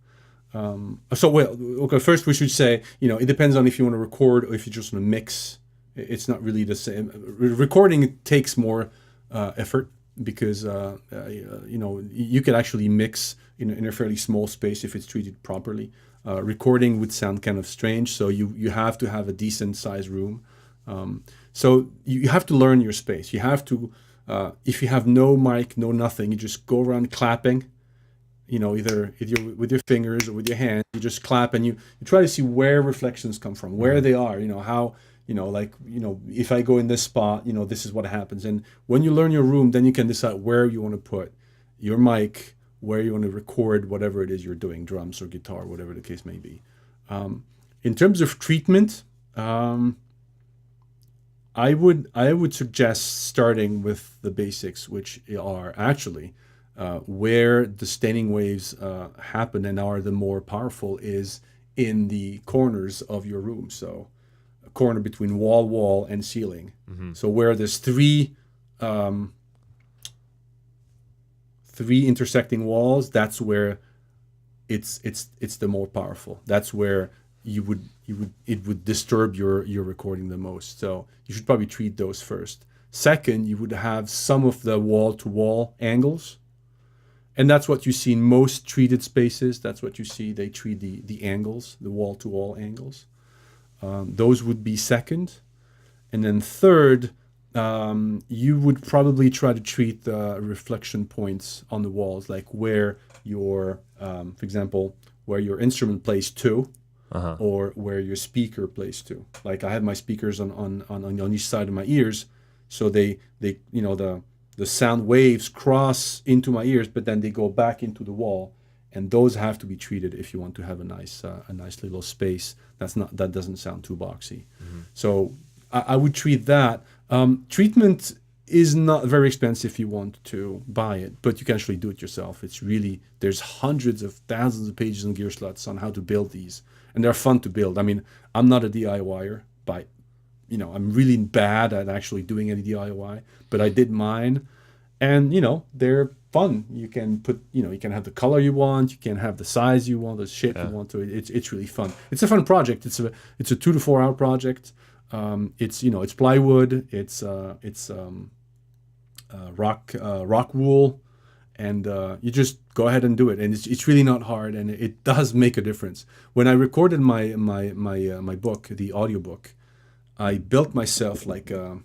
Okay, first we should say, it depends on if you want to record or if you just want to mix. It's not really the same. Recording takes more effort because, you could actually mix in a fairly small space if it's treated properly. Recording would sound kind of strange, so you have to have a decent sized room. So you have to learn your space. You have to, if you have no mic, no nothing, you just go around clapping. Either with your fingers or with your hands, you just clap and you try to see where reflections come from, where they are, how, if I go in this spot, this is what happens. And when you learn your room, then you can decide where you want to put your mic, where you want to record whatever it is you're doing, drums or guitar, whatever the case may be. In terms of treatment, I would suggest starting with the basics, which are actually where the staining waves happen and are the more powerful is in the corners of your room. So a corner between wall, and ceiling. So where there's three intersecting walls, that's where it's the more powerful. That's where it would disturb your recording the most. So you should probably treat those first. Second, you would have some of the wall-to-wall angles. And that's what you see in most treated spaces. That's what you see. They treat the angles, the wall-to-wall angles. Those would be second. And then third, you would probably try to treat the reflection points on the walls, like where your, for example, where your instrument plays to, or where your speaker plays to. Like I have my speakers on each side of my ears, so they the sound waves cross into my ears, but then they go back into the wall, and those have to be treated if you want to have a nice little space. That doesn't sound too boxy. So I would treat that. Treatment is not very expensive if you want to buy it, but you can actually do it yourself. There's hundreds of thousands of pages in Gearsluts on how to build these, and they're fun to build. I mean, I'm not a DIYer, but I'm really bad at actually doing any DIY, but I did mine, and they're fun. You can put, you can have the color you want, you can have the size you want, the shape you want to. It's really fun. It's a fun project. It's a 2 to 4 hour project. It's plywood. It's rock wool, and you just go ahead and do it. And it's really not hard, and it does make a difference. When I recorded my book, the audiobook, I built myself like a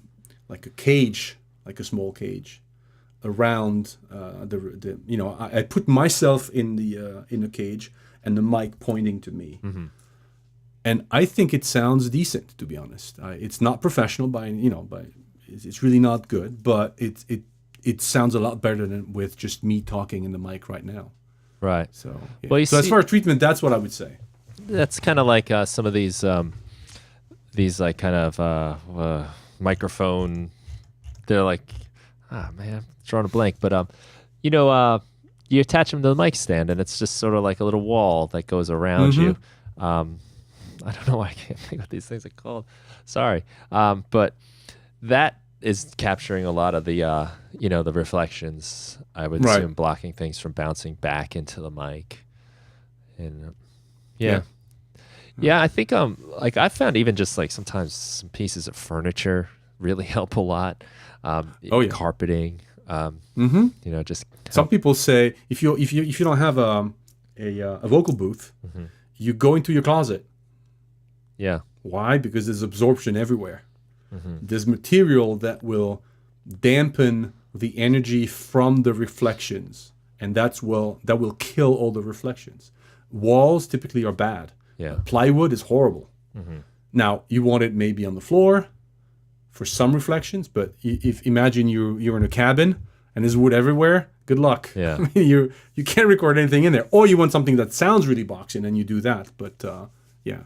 cage, like a small cage, around I put myself in the cage and the mic pointing to me. Mm-hmm. And I think it sounds decent, to be honest. It's not professional it's really not good, but it sounds a lot better than with just me talking in the mic right now. Right. So, yeah. Well, As far as treatment, that's what I would say. That's kind of like some of these like kind of microphone. They're like, man, I'm drawing a blank, but you attach them to the mic stand, and it's just sort of like a little wall that goes around you. I don't know why I can't think what these things are called. Sorry. But that is capturing a lot of the, the reflections, I would assume, blocking things from bouncing back into the mic. And yeah, I think, like I found even just like sometimes some pieces of furniture really help a lot. Carpeting, just some people say if you don't have a vocal booth, you go into your closet. Yeah. Why? Because there's absorption everywhere. There's material that will dampen the energy from the reflections, and that will kill all the reflections. Walls typically are bad. Yeah. Plywood is horrible. Now you want it maybe on the floor for some reflections, but if imagine you're in a cabin and there's wood everywhere, good luck. Yeah. I mean, you can't record anything in there, or you want something that sounds really boxy, and then you do that. But yeah.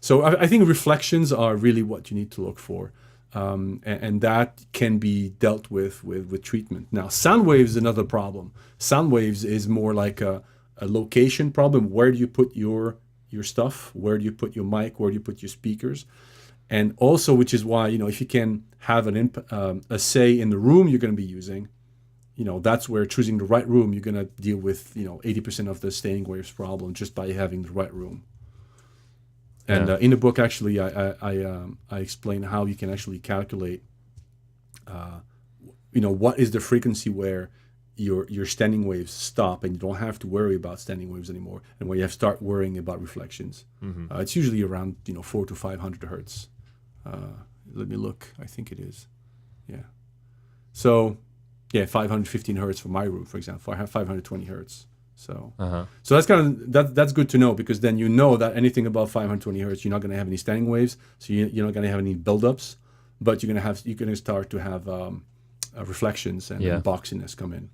So I think reflections are really what you need to look for, and that can be dealt with treatment. Now, sound waves is another problem. Sound waves is more like a location problem. Where do you put your stuff? Where do you put your mic? Where do you put your speakers? And also, which is why, if you can have a say in the room you're going to be using, that's where choosing the right room, you're going to deal with 80% of the staining waves problem just by having the right room. And in the book, actually, I explain how you can actually calculate, what is the frequency where your standing waves stop, and you don't have to worry about standing waves anymore, and where you have to start worrying about reflections. It's usually around 400 to 500 hertz. Let me look. I think it is. Yeah. So, 515 hertz for my room, for example. I have 520 hertz. So, so that's good to know, because then you know that anything above 520 hertz, you're not going to have any standing waves, so you're not going to have any buildups, but you're going to start to have reflections and boxiness come in.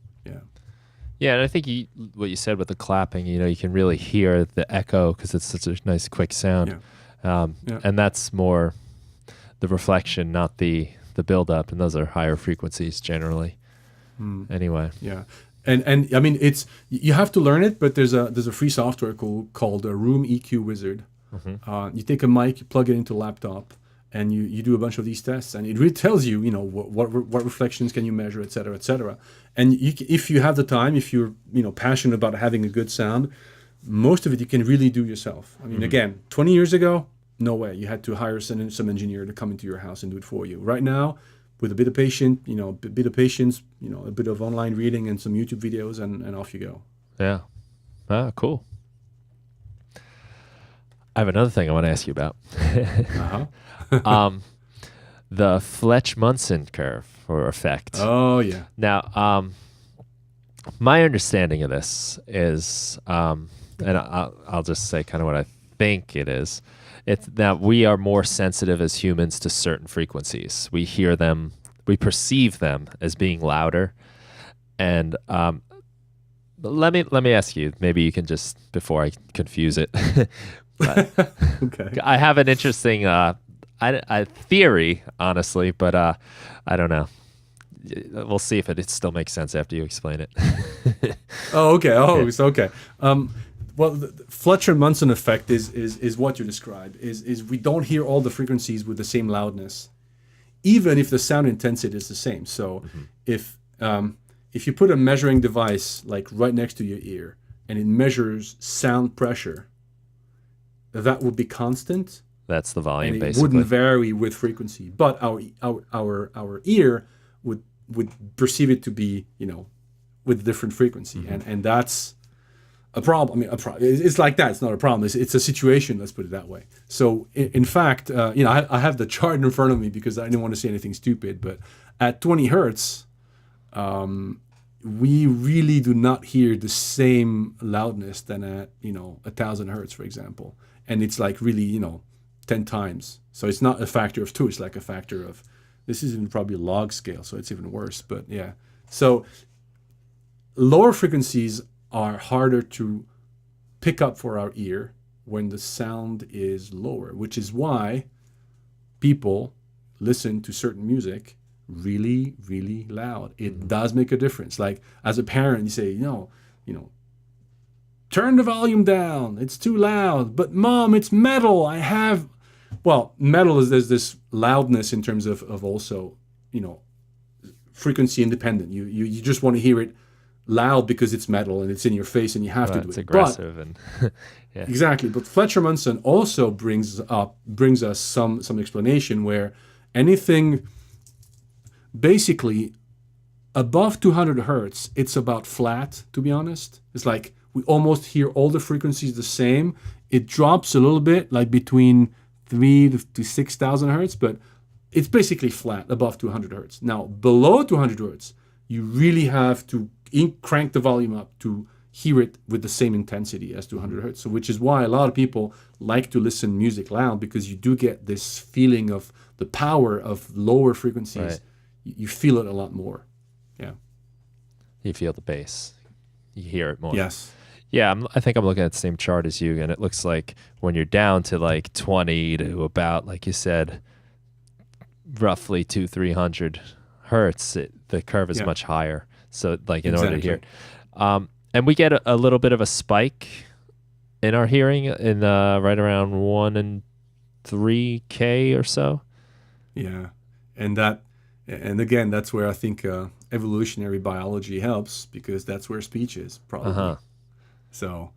Yeah, and I think what you said with the clapping, you can really hear the echo because it's such a nice, quick sound, and that's more the reflection, not the buildup, and those are higher frequencies generally. Anyway. Yeah. And I mean, you have to learn it, but there's a free software called a Room EQ Wizard. You take a mic, you plug it into a laptop, and you do a bunch of these tests, and it really tells you, what reflections can you measure, et cetera. And if you have the time, if you're passionate about having a good sound, most of it you can really do yourself. I mean, again, 20 years ago, no way. You had to hire some engineer to come into your house and do it for you. Right now, with a bit of patience, a bit of online reading and some YouTube videos, and off you go. Yeah. Cool. I have another thing I want to ask you about. The Fletch Monson curve or effect. Oh, yeah. Now, my understanding of this is, and I'll just say kind of what I think it is. It's that we are more sensitive as humans to certain frequencies. We hear them, we perceive them as being louder. And let me ask you, maybe you can just, before I confuse it, okay. I have an interesting theory, honestly, but I don't know. We'll see if it still makes sense after you explain it. Oh, okay. Oh, it's okay. Well, the Fletcher Monson effect is what you describe. Is we don't hear all the frequencies with the same loudness, even if the sound intensity is the same. So if you put a measuring device like right next to your ear and it measures sound pressure, that would be constant. That's the volume, and it basically. Wouldn't vary with frequency, but our ear would perceive it to be with a different frequency, and that's a problem. I mean, it's like that. It's not a problem. It's a situation. Let's put it that way. So, in fact, I have the chart in front of me because I didn't want to say anything stupid. But at 20 hertz, we really do not hear the same loudness than at 1,000 hertz, for example. And it's like really 10 times. So it's not a factor of 2. It's like a factor of. This is in probably a log scale, so it's even worse. But yeah, so lower frequencies are harder to pick up for our ear when the sound is lower, which is why people listen to certain music really, really loud. It does make a difference. Like as a parent, you say, turn the volume down. It's too loud. But mom, it's metal. Metal is there's this loudness in terms of also, frequency independent. You just want to hear it loud because it's metal and it's in your face and you have to do it. It's aggressive and yeah. Exactly. But Fletcher Monson also brings us some explanation where anything basically above 200 hertz, it's about flat, to be honest. It's like we almost hear all the frequencies the same. It drops a little bit, like between 3 to 6,000 hertz, but it's basically flat above 200 hertz. Now, below 200 hertz, you really have to crank the volume up to hear it with the same intensity as 200 hertz. So, which is why a lot of people like to listen music loud, because you do get this feeling of the power of lower frequencies. Right. You feel it a lot more. Yeah. You feel the bass. You hear it more. Yes. Yeah, I think I'm looking at the same chart as you, and it looks like when you're down to like 20 to about, like you said, roughly 200-300 hertz, the curve is much higher. So like in order to hear it. And we get a little bit of a spike in our hearing in right around 1 and 3K or so. Yeah, and again, that's where I think evolutionary biology helps, because that's where speech is probably. So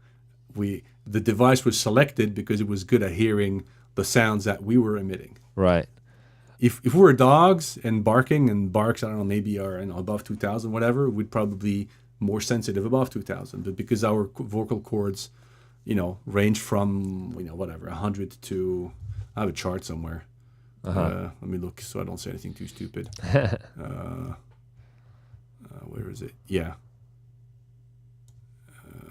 the device was selected because it was good at hearing the sounds that we were emitting. Right. If we were dogs and barking, and barks, I don't know, maybe are above 2,000, whatever, we'd probably be more sensitive above 2,000. But because our vocal cords, range from, whatever, 100 to, I have a chart somewhere. Let me look so I don't say anything too stupid. Where is it? Yeah.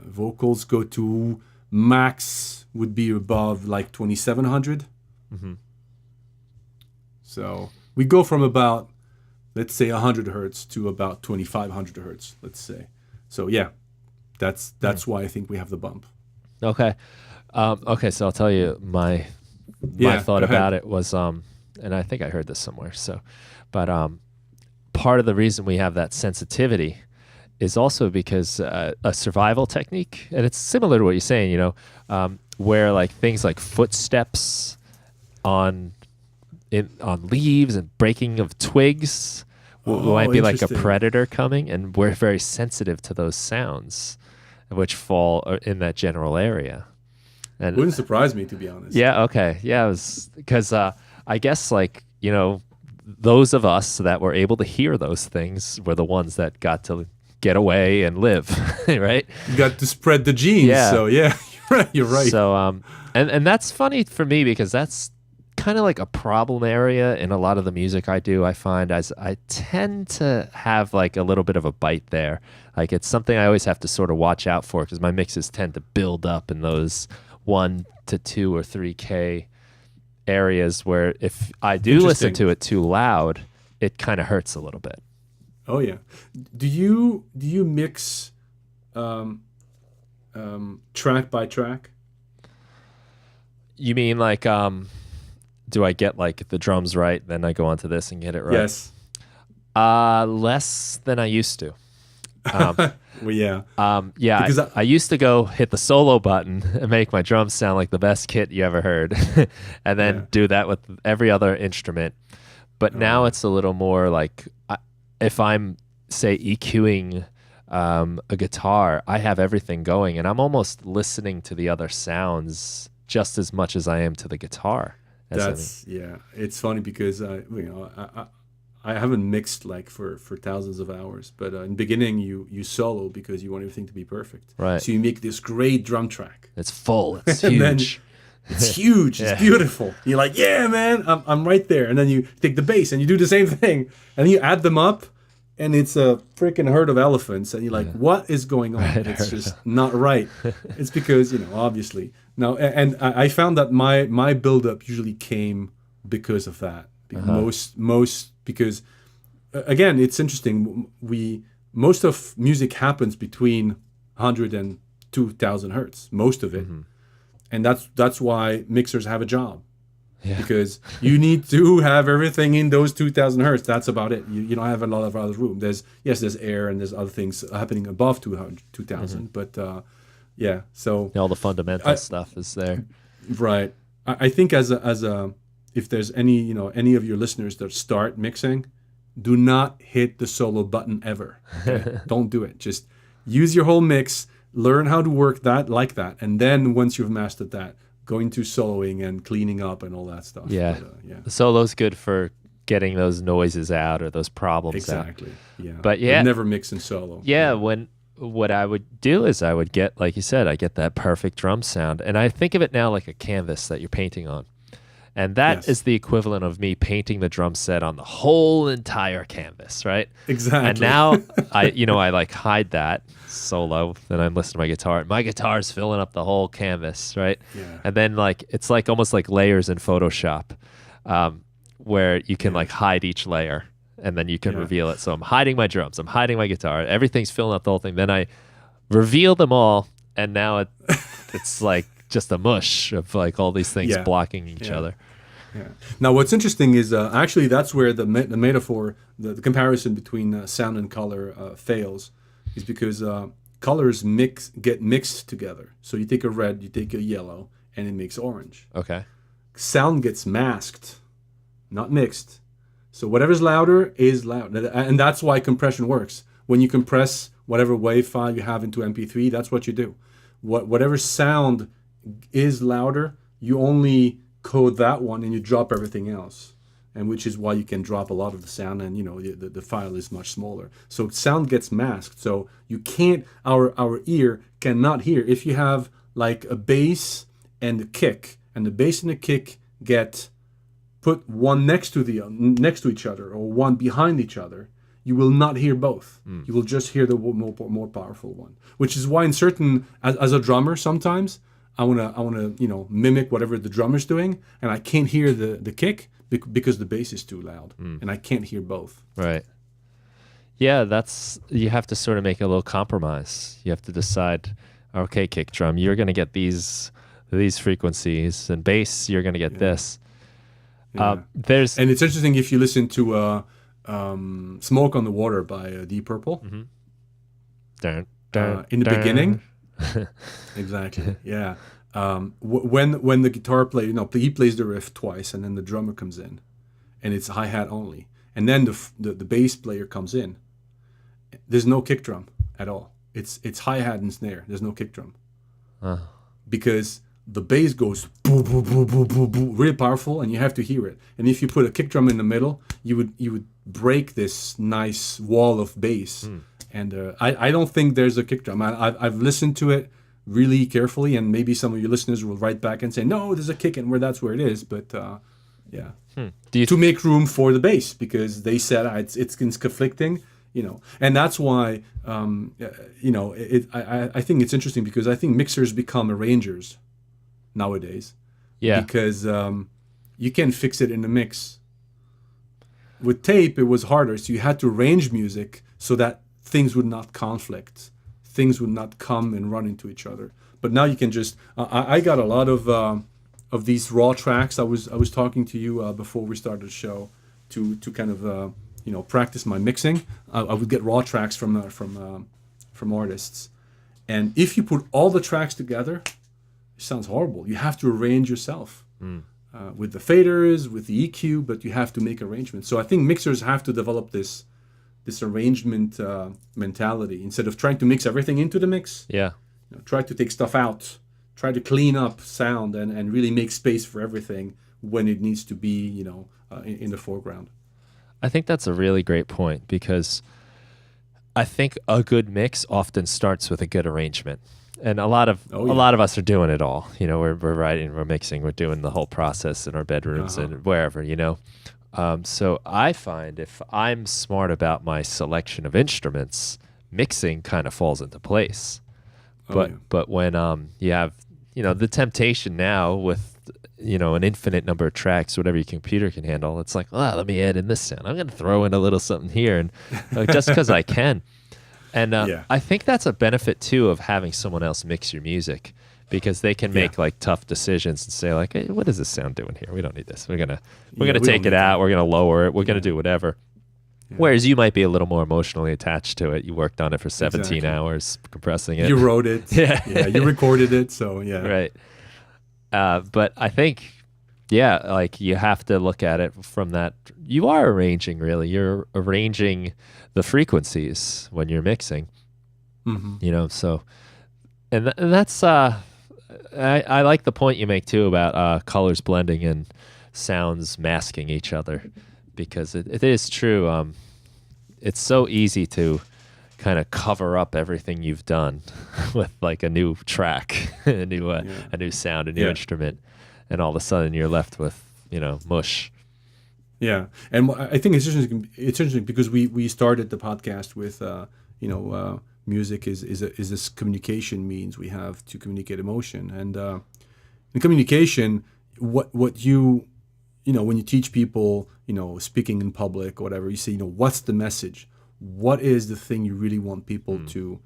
Vocals go to max would be above like 2,700. So we go from about, let's say, 100 hertz to about 2,500 hertz, let's say. So yeah, that's why I think we have the bump. Okay. So I'll tell you my thought about it was, and I think I heard this somewhere. But part of the reason we have that sensitivity is also because a survival technique, and it's similar to what you're saying, where like things like footsteps on leaves and breaking of twigs might be like a predator coming, and we're very sensitive to those sounds, which fall in that general area. And wouldn't surprise me, to be honest. Yeah. Okay. Yeah. It was because I guess those of us that were able to hear those things were the ones that got to get away and live, right? You got to spread the genes. Yeah. So yeah, you're right. So and that's funny for me, because that's kind of like a problem area in a lot of the music I do. I find as I tend to have like a little bit of a bite there. Like it's something I always have to sort of watch out for, because my mixes tend to build up in those 1 to 2 or 3K areas where if I do listen to it too loud, it kind of hurts a little bit. Oh yeah. Do you mix track by track? You mean like do I get like the drums right, then I go on to this and get it right? Yes. Less than I used to. Well, yeah. Yeah, because I used to go hit the solo button and make my drums sound like the best kit you ever heard, and then do that with every other instrument. But now it's a little more like, if I'm, say, EQing a guitar, I have everything going, and I'm almost listening to the other sounds just as much as I am to the guitar. It's funny because I haven't mixed like for thousands of hours, but in the beginning you solo because you want everything to be perfect. Right. So you make this great drum track. It's full. It's And then huge. it's huge. It's beautiful. You're like, yeah, man, I'm right there. And then you take the bass and you do the same thing, and you add them up, and it's a freaking herd of elephants. And you're like, what is going on? Right, It's just not right. It's because obviously now, and I found that my buildup usually came because of that. Most because again, it's interesting. Most of music happens between 100 and 2,000 hertz. Most of it. And that's why mixers have a job, because you need to have everything in those 2,000 hertz. That's about it. You don't have a lot of other room. There's air and there's other things happening above 2,000. But so all the fundamental stuff is there. Right. I think as a if there's any of your listeners that start mixing, do not hit the solo button ever. Okay? Don't do it. Just use your whole mix. Learn how to work that like that, and then once you've mastered that, go into soloing and cleaning up and all that stuff. Yeah, the solo's good for getting those noises out or those problems out. Exactly. Yeah, but never mix in solo. Yeah, what I would do is I would get, like you said, I get that perfect drum sound, and I think of it now like a canvas that you're painting on. And that is the equivalent of me painting the drum set on the whole entire canvas, right? Exactly. And now I like hide that solo, then I'm listening to my guitar. My guitar's filling up the whole canvas, right? Yeah. And then it's like almost like layers in Photoshop, where you can like hide each layer and then you can reveal it. So I'm hiding my drums, I'm hiding my guitar, everything's filling up the whole thing. Then I reveal them all, and now it's like just a mush of like all these things blocking each other. Yeah. Now, what's interesting is actually that's where the metaphor, the comparison between sound and color fails, is because colors get mixed together. So you take a red, you take a yellow, and it makes orange. Okay. Sound gets masked, not mixed. So whatever's louder is loud, and that's why compression works. When you compress whatever wave file you have into MP3, that's what you do. Whatever sound is louder, you only code that one and you drop everything else, and which is why you can drop a lot of the sound, and the file is much smaller, so sound gets masked. So you can't, our ear cannot hear if you have like a bass and a kick, and the bass and the kick get put one next to each other or one behind each other. You will not hear both. You will just hear the more powerful one, which is why in certain, as a drummer, sometimes I wanna mimic whatever the drummer's doing, and I can't hear the kick because the bass is too loud, and I can't hear both. Right. Yeah, you have to sort of make a little compromise. You have to decide, okay, kick drum, you're gonna get these frequencies, and bass, you're gonna get this. Yeah. And it's interesting if you listen to "Smoke on the Water" by Deep Purple. Dun, in the beginning. Exactly. Yeah. When the guitar player, he plays the riff twice, and then the drummer comes in, and it's hi-hat only, and then the bass player comes in. There's no kick drum at all. It's hi-hat and snare. There's no kick drum, because the bass goes boo boo boo boo boo boo, really powerful, and you have to hear it. And if you put a kick drum in the middle, you would break this nice wall of bass. And I don't think there's a kick drum. I've listened to it really carefully, and maybe some of your listeners will write back and say, no, there's a kick, and that's where it is. But to make room for the bass, because they said it's conflicting, and that's why I think it's interesting, because I think mixers become arrangers nowadays. Yeah. Because you can fix it in the mix. With tape, it was harder, so you had to arrange music so that things would not conflict, things would not come and run into each other. But now you can just. I got a lot of these raw tracks. I was talking to you before we started the show to kind of practice my mixing. I would get raw tracks from artists, and if you put all the tracks together, it sounds horrible. You have to arrange yourself. With the faders, with the EQ, but you have to make arrangements. So I think mixers have to develop this arrangement mentality, instead of trying to mix everything into the mix. Yeah. Try to take stuff out, try to clean up sound, and really make space for everything when it needs to be, in the foreground. I think that's a really great point, because I think a good mix often starts with a good arrangement. And a lot of us are doing it all. You know, we're writing, we're mixing, we're doing the whole process in our bedrooms and wherever, you know. So I find if I'm smart about my selection of instruments, mixing kind of falls into place. But when you have, you know, the temptation now with, you know, an infinite number of tracks, whatever your computer can handle, it's like, oh, let me add in this sound. I'm going to throw in a little something here, and just because I can. And I think that's a benefit too of having someone else mix your music, because they can make like tough decisions and say like, hey, what is this sound doing here? We don't need this. We're gonna take it out. We're gonna lower it. We're gonna do whatever. Yeah. Whereas you might be a little more emotionally attached to it. You worked on it for 17 hours, compressing it. You wrote it. Yeah. You recorded it. So yeah. Right. But I think, like you have to look at it from that. You are arranging, really. You're arranging the frequencies when you're mixing. You know, so, and that's I like the point you make too about colors blending and sounds masking each other, because it is true. It's so easy to kind of cover up everything you've done with like a new track, a new sound, a new instrument, and all of a sudden you're left with, you know, mush. Yeah, and I think it's interesting because we started the podcast with music is this communication means we have to communicate emotion, and in communication, what you know, when you teach people, you know, speaking in public or whatever, you say, you know, what's the message? What is the thing you really want people to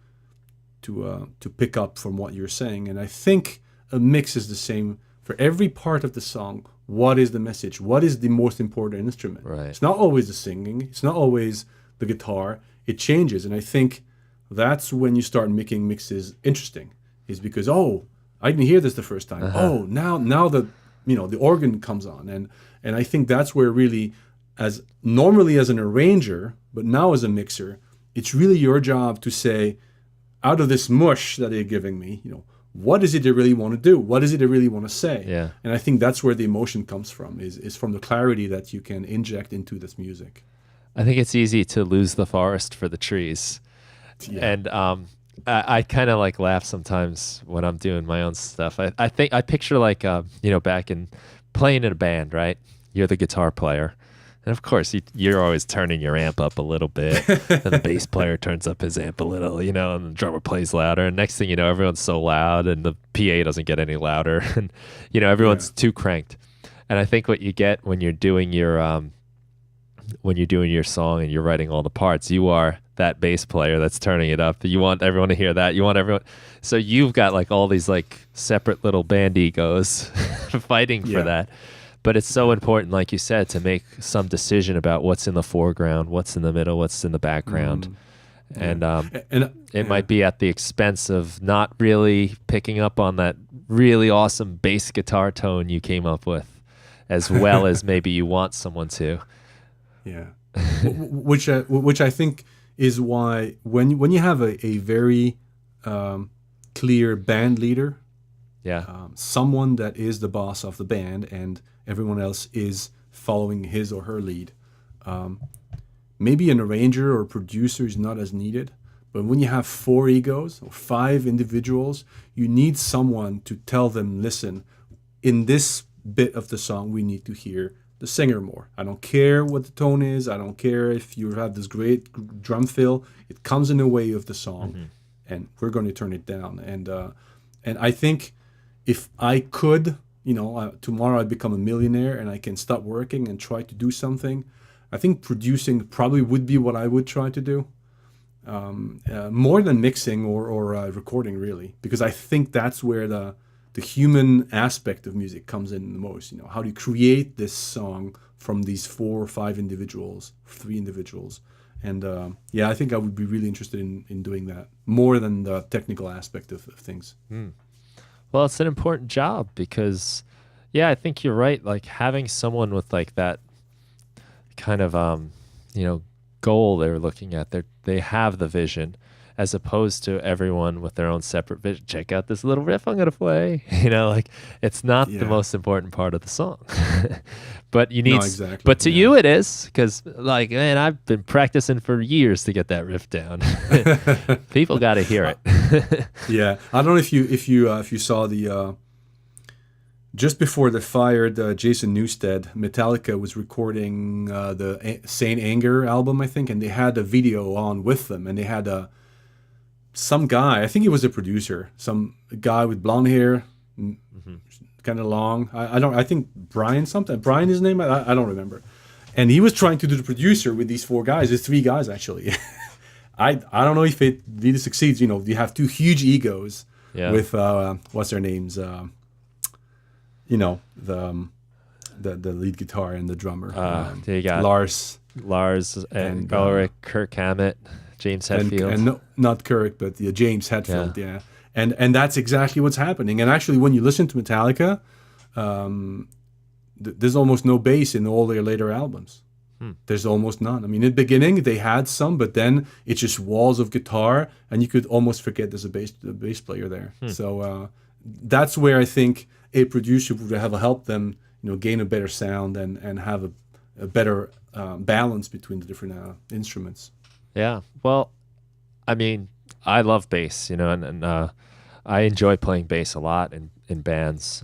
pick up from what you're saying? And I think a mix is the same for every part of the song. What is the message? What is the most important instrument? Right. It's not always the singing. It's not always the guitar. It changes, and I think that's when you start making mixes interesting. Is because I didn't hear this the first time. Now the the organ comes on, and I think that's where really, as normally as an arranger, but now as a mixer, it's really your job to say, out of this mush that they're giving me, you know, what is it they really want to do? What is it they really want to say? Yeah. And I think that's where the emotion comes from, is from the clarity that you can inject into this music. I think it's easy to lose the forest for the trees. Yeah. And I kind of like laugh sometimes when I'm doing my own stuff. I think I picture like, back in playing in a band, right? You're the guitar player. And of course, you're always turning your amp up a little bit. And the bass player turns up his amp a little, you know, and the drummer plays louder. And next thing you know, everyone's so loud and the PA doesn't get any louder. And, you know, everyone's too cranked. And I think what you get when you're doing your song and you're writing all the parts, you are that bass player that's turning it up. You want everyone to hear that. You want everyone. So you've got like all these like separate little band egos fighting for that. But it's so important, like you said, to make some decision about what's in the foreground, what's in the middle, what's in the background. And it might be at the expense of not really picking up on that really awesome bass guitar tone you came up with, as well as maybe you want someone to. Yeah, which I think is why when you have a very clear band leader, someone that is the boss of the band and everyone else is following his or her lead. Maybe an arranger or producer is not as needed, but when you have 4 egos or 5 individuals, you need someone to tell them, listen, in this bit of the song, we need to hear the singer more. I don't care what the tone is. I don't care if you have this great drum fill. It comes in the way of the song, and we're going to turn it down. And I think if I could, tomorrow I'd become a millionaire and I can stop working and try to do something, I think producing probably would be what I would try to do, more than mixing or recording, really, because I think that's where the human aspect of music comes in the most. How do you create this song from these 4 or 5 individuals, 3 individuals? And I think I would be really interested in doing that more than the technical aspect of things. Well, it's an important job because, I think you're right. Like having someone with like that kind of, goal they're looking at, they have the vision, as opposed to everyone with their own separate vision. Check out this little riff I'm going to play. It's not the most important part of the song. but you No, need. exactly. But to yeah. you, it is because, like, man, I've been practicing for years to get that riff down. People got to hear it. Yeah, I don't know if you saw the just before they fired Jason Newsted, Metallica was recording the Saint Anger album, I think, and they had a video on with them, and they had some guy, I think he was a producer, some guy with blonde hair, kind of long. I think Brian something. Brian his name. I don't remember. And he was trying to do the producer with these four guys. There's three guys actually. I don't know if it really succeeds. You know, you have two huge egos with what's their names? You know, the lead guitar and the drummer. You got Lars and Ulrich, Kirk Hammett, James Hetfield. And no, not Kirk, but James Hetfield. Yeah. And that's exactly what's happening. And actually, when you listen to Metallica, there's almost no bass in all their later albums. There's almost none. I mean, in the beginning, they had some, but then it's just walls of guitar, and you could almost forget there's a bass player there. So that's where I think a producer would have helped them, you know, gain a better sound and have a better balance between the different instruments. Yeah. Well, I mean, I love bass, you know, and I enjoy playing bass a lot in bands.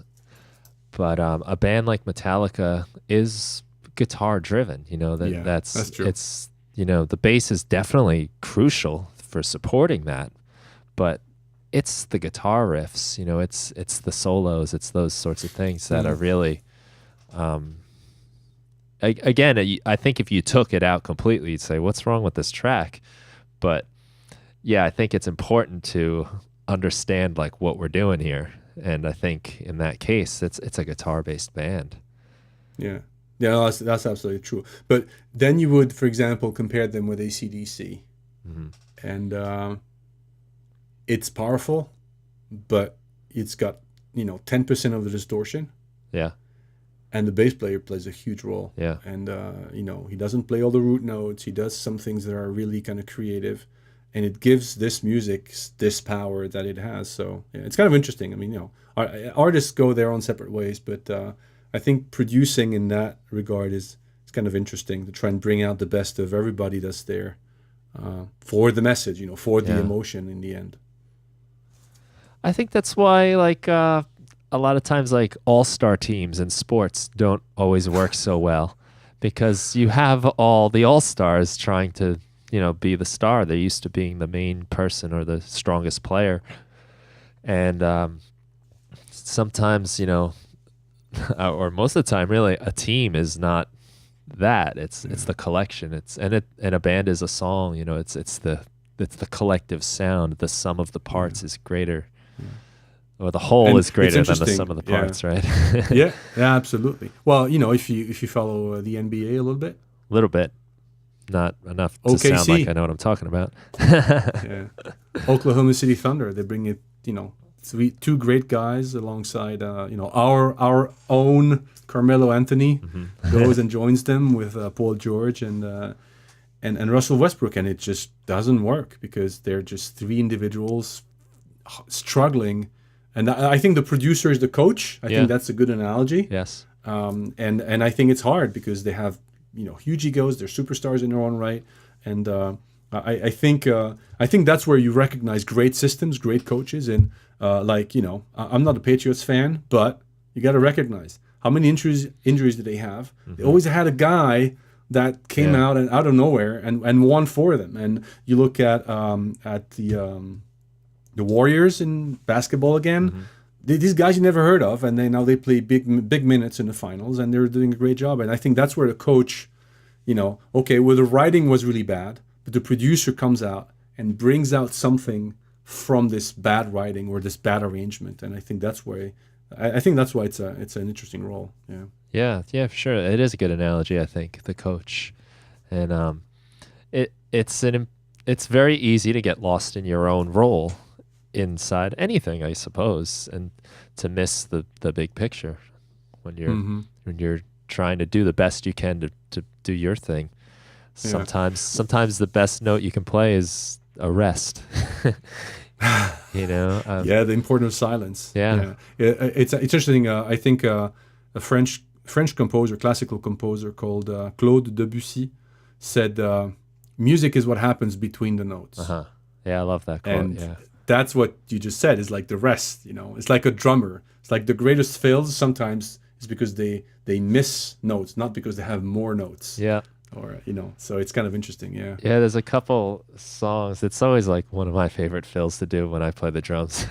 But a band like Metallica is guitar driven, you know, that's true. It's, you know, the bass is definitely crucial for supporting that, but it's the guitar riffs, you know, it's the solos, it's those sorts of things that are really, again, I think if you took it out completely, you'd say, what's wrong with this track? But yeah, I think it's important to understand like what we're doing here. And I think in that case, it's a guitar-based band. Yeah. Yeah, no, that's absolutely true. But then you would, for example, compare them with AC/DC. And it's powerful, but it's got, you know, 10% of the distortion. Yeah. And the bass player plays a huge role. Yeah. And, you know, he doesn't play all the root notes. He does some things that are really kind of creative. And it gives this music this power that it has. So yeah, it's kind of interesting. I mean, you know, artists go their own separate ways, but I think producing in that regard is kind of interesting to try and bring out the best of everybody that's there for the message, you know, for the emotion in the end. I think that's why, like, a lot of times, like, all-star teams in sports don't always work so well because you have all the all-stars trying to, you know, be the star. They're used to being the main person or the strongest player. And sometimes, you know, or most of the time, really, a team is not that. It's the collection. And a band is a song. You know, it's the collective sound. The sum of the parts is greater, or the whole is greater than the sum of the parts, right? yeah, absolutely. Well, you know, if you follow the NBA a little bit, not enough to sound like I know what I'm talking about. Oklahoma City Thunder. They bring it, you know, two great guys alongside, you know, our own Carmelo Anthony goes and joins them with Paul George and Russell Westbrook, and it just doesn't work because they're just three individuals struggling. And I think the producer is the coach. I think that's a good analogy. Yes. And I think it's hard because they have, you know, huge egos. They're superstars in their own right, and I think that's where you recognize great systems, great coaches, and like, you know, I'm not a Patriots fan, but you got to recognize how many injuries did they have. They always had a guy that came out and out of nowhere and won for them. And you look at the Warriors in basketball again. These guys you never heard of, and now they play big minutes in the finals, and they're doing a great job. And I think that's where the coach, you know, okay, well, the writing was really bad, but the producer comes out and brings out something from this bad writing or this bad arrangement. And I think that's why it's an interesting role. Yeah, for sure. It is a good analogy, I think, the coach, and it's very easy to get lost in your own role inside anything, I suppose, and to miss the big picture when you're trying to do the best you can to do your thing. Sometimes the best note you can play is a rest. You know. The importance of silence. It's interesting. I think a French French composer, classical composer called Claude Debussy, said, "Music is what happens between the notes." Uh-huh. Yeah, I love that quote. And Yeah. that's what you just said, is like the rest. It's like a drummer. It's like the greatest fills sometimes is because they miss notes, not because they have more notes. Yeah. Or so it's kind of interesting. Yeah. Yeah, there's a couple songs. It's always like one of my favorite fills to do when I play the drums.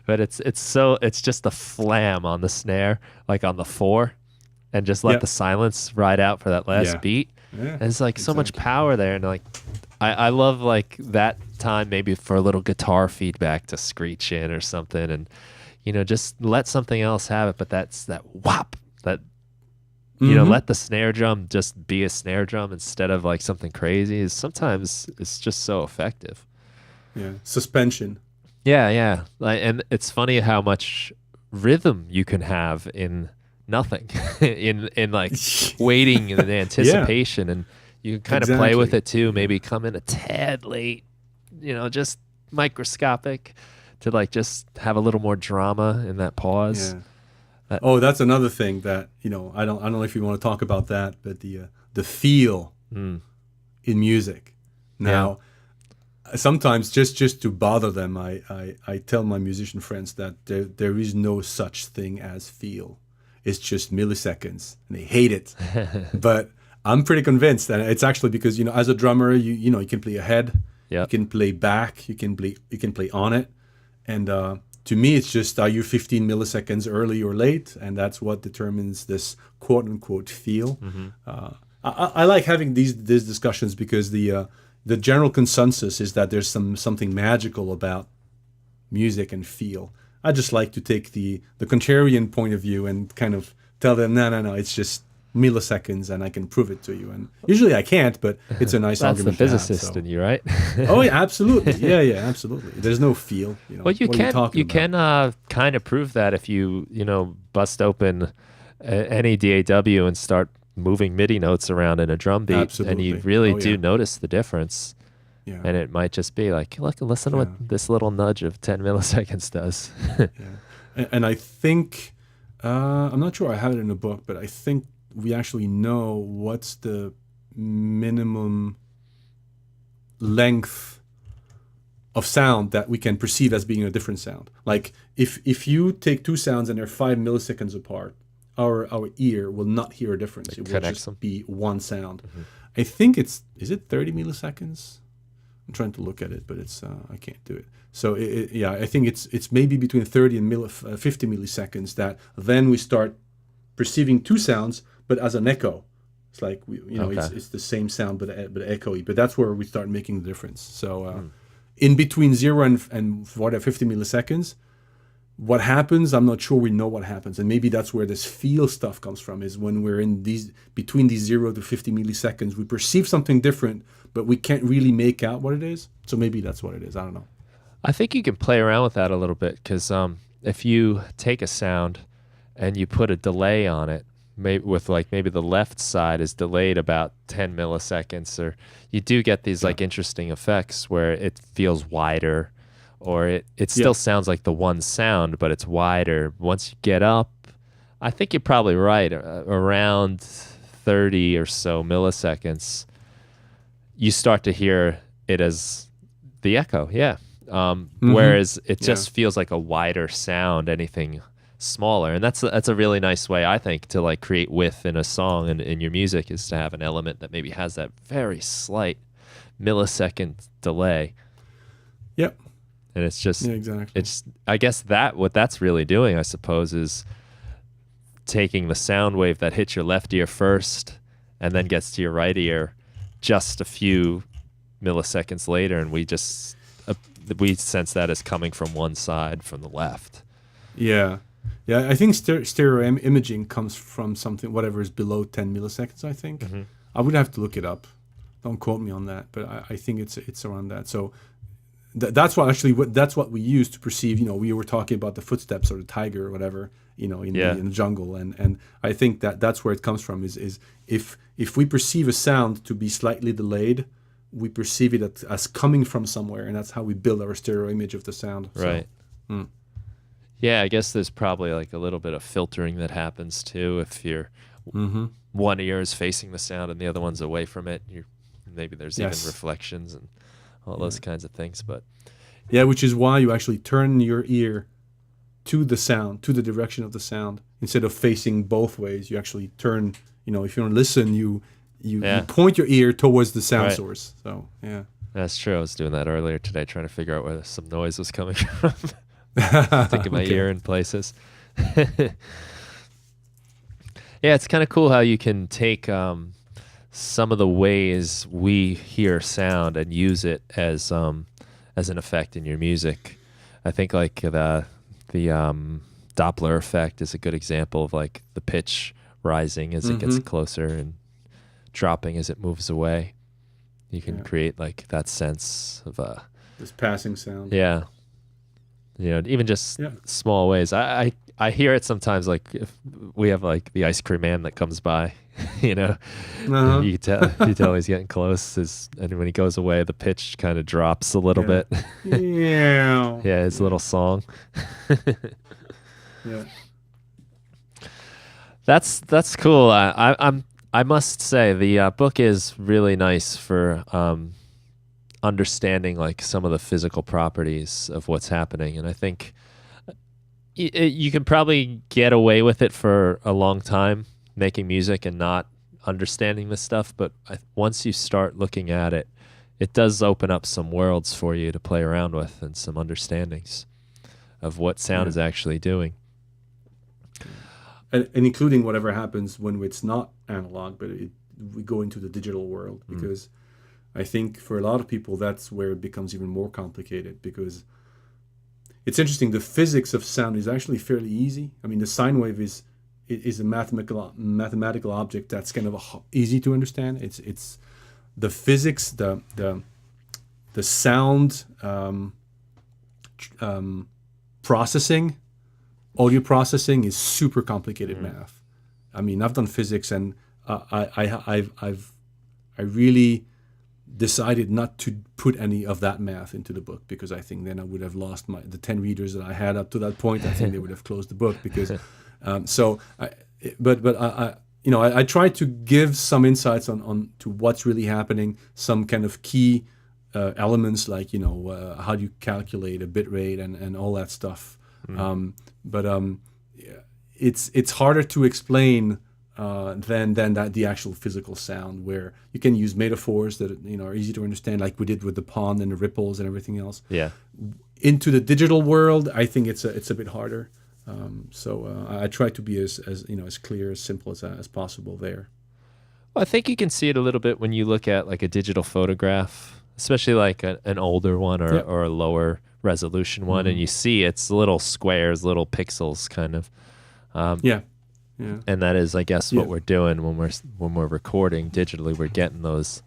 But it's just a flam on the snare, like on the 4, and just let the silence ride out for that last beat. Yeah, and it's like so much power there, and like I love like that time maybe for a little guitar feedback to screech in or something, and just let something else have it. But that's that whop, that let the snare drum just be a snare drum instead of like something crazy. Sometimes it's just so effective. Yeah, suspension. Yeah. And it's funny how much rhythm you can have in nothing, in like waiting and anticipation, and you can kind of play with it too. Maybe come in a tad late, just microscopic, to like just have a little more drama in that pause. Yeah. That's another thing that I don't know if you want to talk about that, but the feel in music. Now, sometimes just to bother them, I tell my musician friends that there is no such thing as feel. It's just milliseconds, and they hate it. But I'm pretty convinced that it's actually because as a drummer, you can play ahead, you can play back, you can play on it, and to me, it's just, are you 15 milliseconds early or late? And that's what determines this quote-unquote feel. Mm-hmm. I like having these discussions because the general consensus is that there's something magical about music and feel. I just like to take the contrarian point of view and kind of tell them, no, it's just milliseconds, and I can prove it to you. And usually I can't, but it's a nice argument. That's the physicist in you, right? Oh yeah, absolutely. Yeah, absolutely. There's no feel. Well, you can kind of prove that if you bust open any DAW and start moving MIDI notes around in a drum beat, absolutely. And you really do notice the difference. Yeah. And it might just be like, look, listen to what this little nudge of 10 milliseconds does. And I think, I'm not sure I have it in the book, but I think we actually know what's the minimum length of sound that we can perceive as being a different sound. Like if you take two sounds and they're 5 milliseconds apart, our ear will not hear a difference. It will just be one sound. Mm-hmm. I think is it 30 milliseconds? I'm trying to look at it, but it's I can't do it. So I think it's maybe between 30 and 50 milliseconds that then we start perceiving two sounds, but as an echo. It's like it's the same sound but echoey. But that's where we start making the difference. So in between 0 and 50 milliseconds, what happens? I'm not sure we know what happens, and maybe that's where this feel stuff comes from. Is when we're in between these 0 to 50 milliseconds, we perceive something different, but we can't really make out what it is. So maybe that's what it is. I don't know. I think you can play around with that a little bit, because if you take a sound and you put a delay on it, maybe the left side is delayed about 10 milliseconds, or you do get these like interesting effects where it feels wider, or it still sounds like the one sound, but it's wider. Once you get up, I think you're probably right, around 30 or so milliseconds, you start to hear it as the echo. Whereas it just feels like a wider sound, anything smaller. And that's a really nice way, I think, to like create width in a song and in your music, is to have an element that maybe has that very slight millisecond delay. Yep. And it's just exactly. It's, I guess, what that's really doing, I suppose, is taking the sound wave that hits your left ear first and then gets to your right ear just a few milliseconds later, and we sense that as coming from one side, from the left. Yeah, I think stereo imaging comes from something, whatever is below 10 milliseconds, I think. Mm-hmm. I would have to look it up. Don't quote me on that, but I think it's around that. So that's what we use to perceive. We were talking about the footsteps or the tiger or whatever, in the jungle, and I think that's where it comes from. Is if we perceive a sound to be slightly delayed, we perceive it as coming from somewhere, and that's how we build our stereo image of the sound. Right. So, Yeah, I guess there's probably like a little bit of filtering that happens too if you're Mm-hmm. one ear is facing the sound and the other one's away from it. Maybe there's even Yes. reflections and all Yeah. those kinds of things. But Yeah, which is why you actually turn your ear to the sound, to the direction of the sound, instead of facing both ways. You actually turn. If you want to listen, you yeah, point your ear towards the sound Right. source. So yeah. that's true. I was doing that earlier today, trying to figure out where some noise was coming from. Sticking my Okay. ear in places. Yeah, it's kind of cool how you can take some of the ways we hear sound and use it as an effect in your music. I think like the Doppler effect is a good example of like the pitch rising as it gets closer and dropping as it moves away. You can Yeah. create like that sense of This passing sound. yeah. Even just Yeah. small ways. I hear it sometimes, like if we have like the ice cream man that comes by, Uh-huh. you tell he's getting close, and when he goes away, the pitch kind of drops a little Yeah. bit. Yeah. Yeah, his little song. Yeah. That's cool. I must say the book is really nice for understanding like some of the physical properties of what's happening, and I think you can probably get away with it for a long time making music and not understanding this stuff, but once you start looking at it, it does open up some worlds for you to play around with and some understandings of what sound is actually doing. And including whatever happens when it's not analog, but we go into the digital world, because I think for a lot of people that's where it becomes even more complicated, because it's interesting. The physics of sound is actually fairly easy. I mean, the sine wave is a mathematical object that's kind of easy to understand. It's the physics, the sound processing, audio processing is super complicated math. I mean, I've done physics, and I really decided not to put any of that math into the book, because I think then I would have lost the 10 readers that I had up to that point. I think they would have closed the book, because I try to give some insights on to what's really happening, some kind of key elements, like how do you calculate a bit rate and all that stuff. It's harder to explain than that the actual physical sound, where you can use metaphors that are easy to understand, like we did with the pond and the ripples and everything else. Yeah. Into the digital world, I think it's a bit harder. I try to be as clear, as simple as possible there. Well, I think you can see it a little bit when you look at like a digital photograph, especially like an older one or a lower resolution one, and you see it's little squares, little pixels, kind of. Yeah. And that is, I guess, what we're doing when we're recording digitally. We're getting those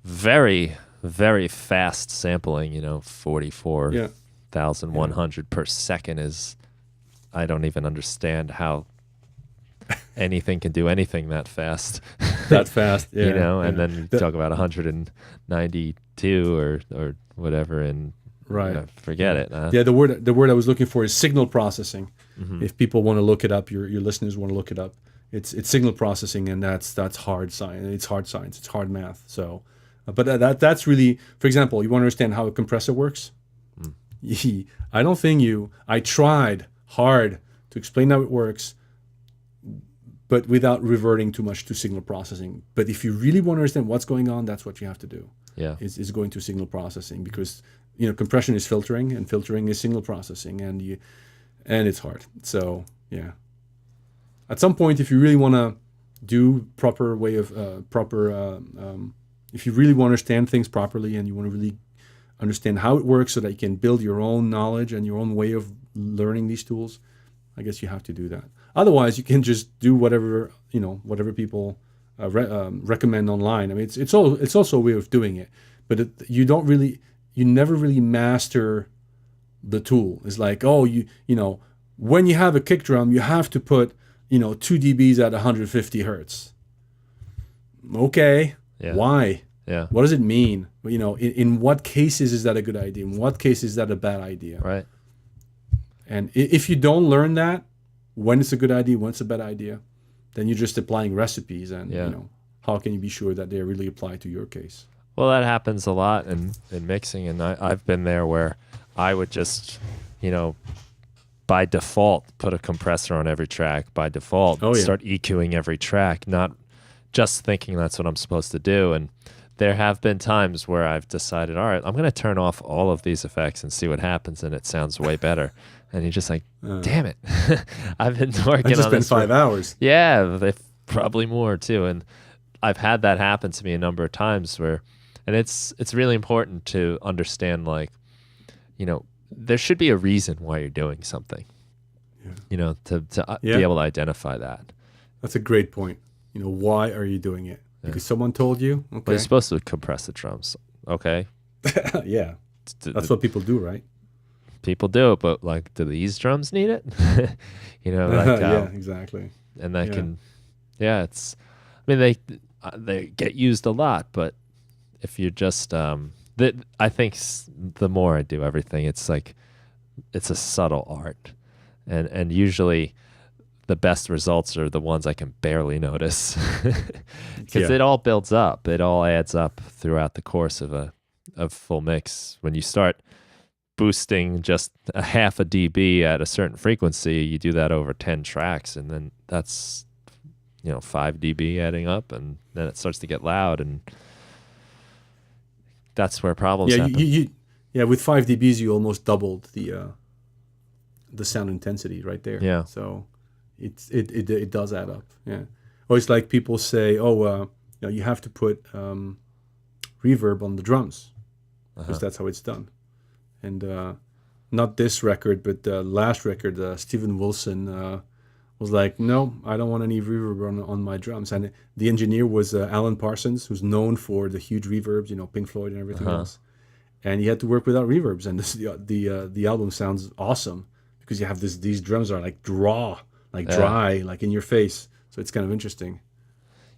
very, very fast sampling. 44,100 per second is. I don't even understand how anything can do anything that fast. That fast, yeah. And then you talk about 192 or whatever, and right. Forget it. Yeah, the word I was looking for is signal processing. If people want to look it up, your listeners want to look it up. It's signal processing, and that's hard science. It's hard science. It's hard math. So, but that's really, for example, you want to understand how a compressor works. I don't think I tried hard to explain how it works, but without reverting too much to signal processing. But if you really want to understand what's going on, that's what you have to do. Yeah, is going to signal processing, because compression is filtering, and filtering is signal processing, and it's hard. So yeah, at some point, if you really want to do if you really want to understand things properly, and you want to really understand how it works, so that you can build your own knowledge and your own way of learning these tools, I guess you have to do that. Otherwise, you can just do whatever people recommend online. I mean, it's also a way of doing it, but you never really master the tool. It's like, when you have a kick drum, you have to put 2 dBs at 150 hertz. Okay, why? Yeah. What does it mean? In what cases is that a good idea? In what cases is that a bad idea? Right. And if you don't learn that, when it's a good idea, when it's a bad idea, then you're just applying recipes, and how can you be sure that they really apply to your case? Well, that happens a lot in mixing, and I've been there where I would just, by default, put a compressor on every track. By default, start EQing every track, not just thinking that's what I'm supposed to do. And there have been times where I've decided, all right, I'm going to turn off all of these effects and see what happens, and it sounds way better. And you're just like, damn it. I've been working on this. It's been 5 hours. Yeah, probably more too. And I've had that happen to me a number of times where, and it's really important to understand, like, there should be a reason why you're doing something, to be able to identify that. That's a great point. Why are you doing it? Because someone told you? Okay. Well, you're supposed to compress the drums. Okay. Yeah. That's what people do, right? People do it, but like, do these drums need it? Yeah, exactly. And that can, it's, I mean, they get used a lot, but if you're just, I think the more I do everything, it's like, it's a subtle art. And usually the best results are the ones I can barely notice, because it all builds up. It all adds up throughout the course of a full mix. When you start boosting just a half a dB at a certain frequency, you do that over 10 tracks, and then that's 5 dB adding up, and then it starts to get loud, and that's where problems happen. With 5 dBs you almost doubled the sound intensity right there. Yeah. So it does add up. Yeah. Or it's like people say, you have to put reverb on the drums, because that's how it's done. And not this record, but the last record, Steven Wilson was like, no, I don't want any reverb on my drums. And the engineer was Alan Parsons, who's known for the huge reverbs, Pink Floyd and everything else. And he had to work without reverbs. And the album sounds awesome because you have these drums are like dry, like in your face. So it's kind of interesting.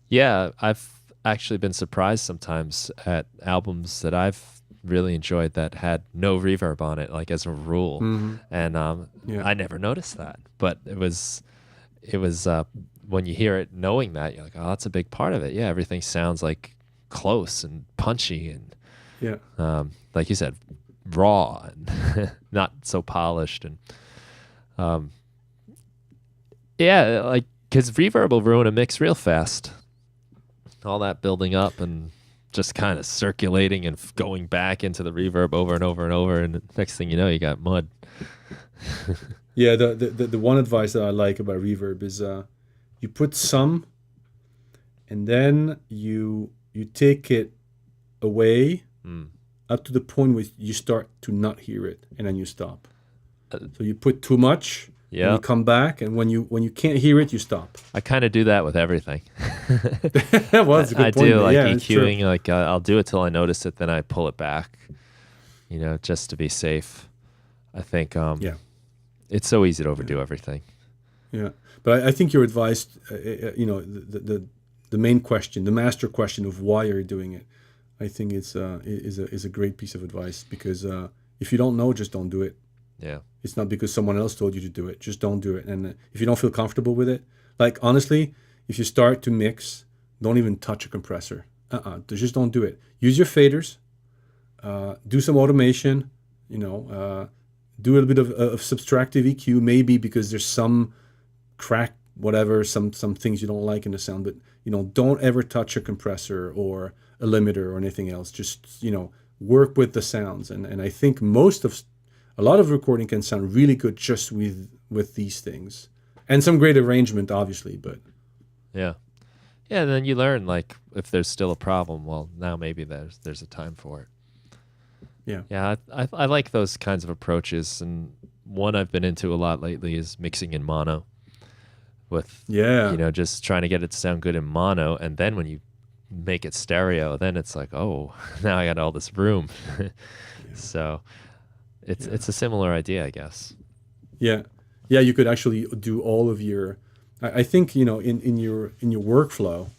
Yeah, I've actually been surprised sometimes at albums that I've really enjoyed that had no reverb on it, like as a rule. And I never noticed that, but it was when you hear it, knowing that, you're like, oh, that's a big part of it. Yeah, everything sounds like close and punchy, and like you said, raw and not so polished. And like, because reverb will ruin a mix real fast. All that building up and just kind of circulating and going back into the reverb over and over and over, and next thing you know, you got mud. Yeah, the one advice that I like about reverb is you put some, and then you take it away up to the point where you start to not hear it, and then you stop. So you put too much, and you come back, and when you can't hear it, you stop. I kind of do that with everything. Well, that's a good point. Do like EQing, like I'll do it till I notice it, then I pull it back, just to be safe. I think it's so easy to overdo everything. Yeah, but I think your advice, the main question, the master question of why are you doing it, I think is a great piece of advice, because if you don't know, just don't do it. Yeah, it's not because someone else told you to do it. Just don't do it. And if you don't feel comfortable with it, like honestly, if you start to mix, don't even touch a compressor. Just don't do it. Use your faders. Do some automation. Do a little bit of subtractive EQ, maybe because there's some crack, whatever, some things you don't like in the sound. But don't ever touch a compressor or a limiter or anything else. Just work with the sounds. And I think a lot of recording can sound really good just with these things, and some great arrangement, obviously. But yeah, and then you learn, like, if there's still a problem, well, now maybe there's a time for it. Yeah, I like those kinds of approaches, and one I've been into a lot lately is mixing in mono. With just trying to get it to sound good in mono, and then when you make it stereo, then it's like, oh, now I got all this room. So it's a similar idea, I guess. Yeah, you could actually do all of your. I think in your workflow.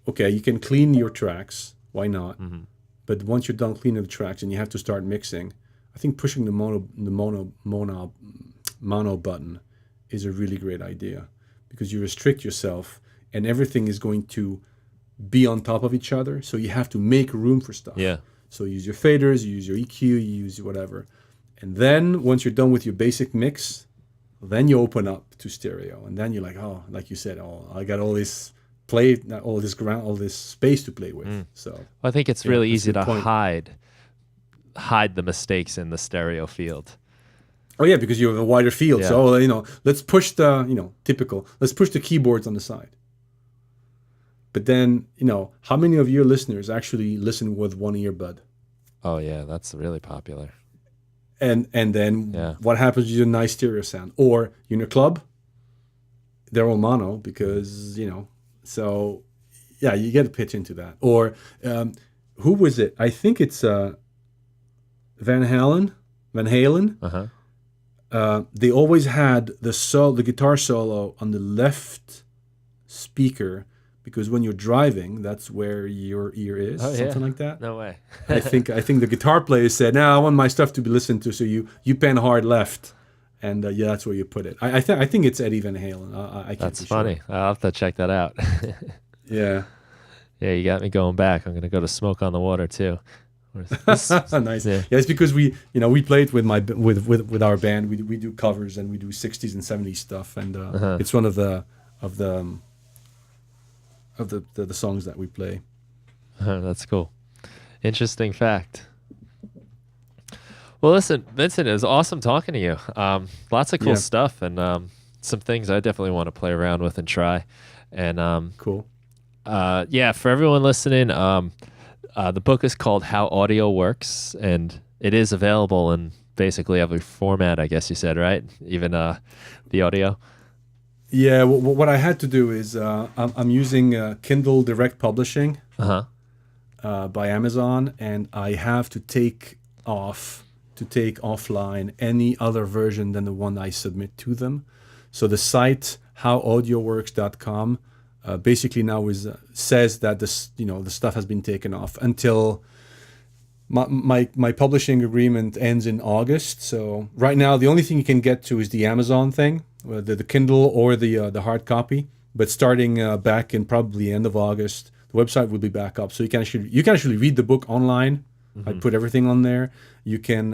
Okay, you can clean your tracks. Why not? Mm-hmm. But once you're done cleaning the tracks and you have to start mixing, I think pushing the mono button is a really great idea, because you restrict yourself and everything is going to be on top of each other. So you have to make room for stuff. Yeah. So you use your faders, you use your EQ, you use whatever. And then once you're done with your basic mix, then you open up to stereo. And then you're like, oh, like you said, oh, I got all this all this space to play with. So I think it's really easy to point. hide the mistakes in the stereo field. Oh yeah, because you have a wider field. Yeah. So let's push let's push the keyboards on the side. But then, how many of your listeners actually listen with one earbud? Oh yeah, that's really popular. And then what happens to your nice stereo sound? Or you're in a club, they're all mono because, so yeah, you get to pitch into that. Or who was it? I think it's Van Halen. Uh-huh. They always had the guitar solo on the left speaker, because when you're driving, that's where your ear is, something like that. No way. I think the guitar player said, "No, I want my stuff to be listened to, so you pan hard left," and that's where you put it. I think it's Eddie Van Halen. I can't That's be funny. Sure. I'll have to check that out. Yeah. Yeah, you got me going back. I'm gonna go to Smoke on the Water too. Nice. Yeah. Yeah, it's because we played with our band. We do covers and we do 60s and 70s stuff, and it's one of the songs that we play. That's cool. Interesting fact. Well, listen, Vincent, it was awesome talking to you. Lots of cool stuff, and some things I definitely want to play around with and try. And Cool. for everyone listening, the book is called How Audio Works, and it is available in basically every format, I guess you said, right? Even the audio. Yeah, what I had to do is I'm using Kindle Direct Publishing by Amazon, and I have to take offline any other version than the one I submit to them. So the site howaudioworks.com basically now says that the stuff has been taken off until my publishing agreement ends in August. So right now the only thing you can get to is the Amazon thing, the Kindle or the hard copy. But starting back in probably end of August, the website will be back up, so you can actually read the book online. I put everything on there. You can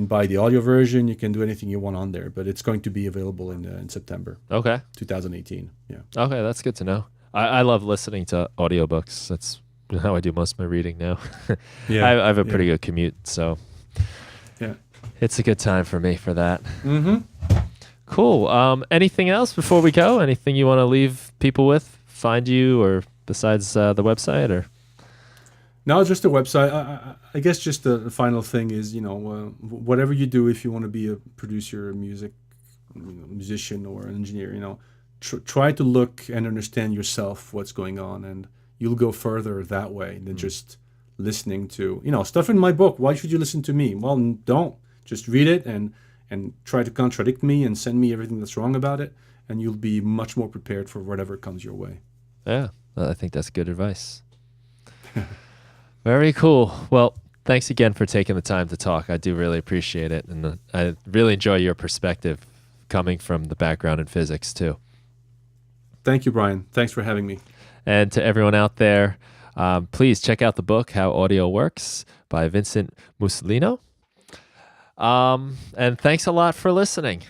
buy the audio version. You can do anything you want on there, but it's going to be available in September. Okay. 2018. Yeah. Okay, that's good to know. I love listening to audiobooks. That's how I do most of my reading now. Yeah. I have a pretty good commute, so yeah, it's a good time for me for that. Mm-hmm. Cool. Anything else before we go? Anything you want to leave people with? Find you, or besides the website, or? No, just the website. I guess just the final thing is, whatever you do, if you want to be a producer, a musician, or an engineer, try to look and understand yourself, what's going on, and you'll go further that way than just listening to, stuff in my book. Why should you listen to me? Well, don't. Just read it and try to contradict me and send me everything that's wrong about it, and you'll be much more prepared for whatever comes your way. Yeah, I think that's good advice. Very cool. Well, thanks again for taking the time to talk. I do really appreciate it, and I really enjoy your perspective coming from the background in physics too. Thank you, Brian. Thanks for having me. And to everyone out there, please check out the book, How Audio Works, by Vincent Musolino. And thanks a lot for listening.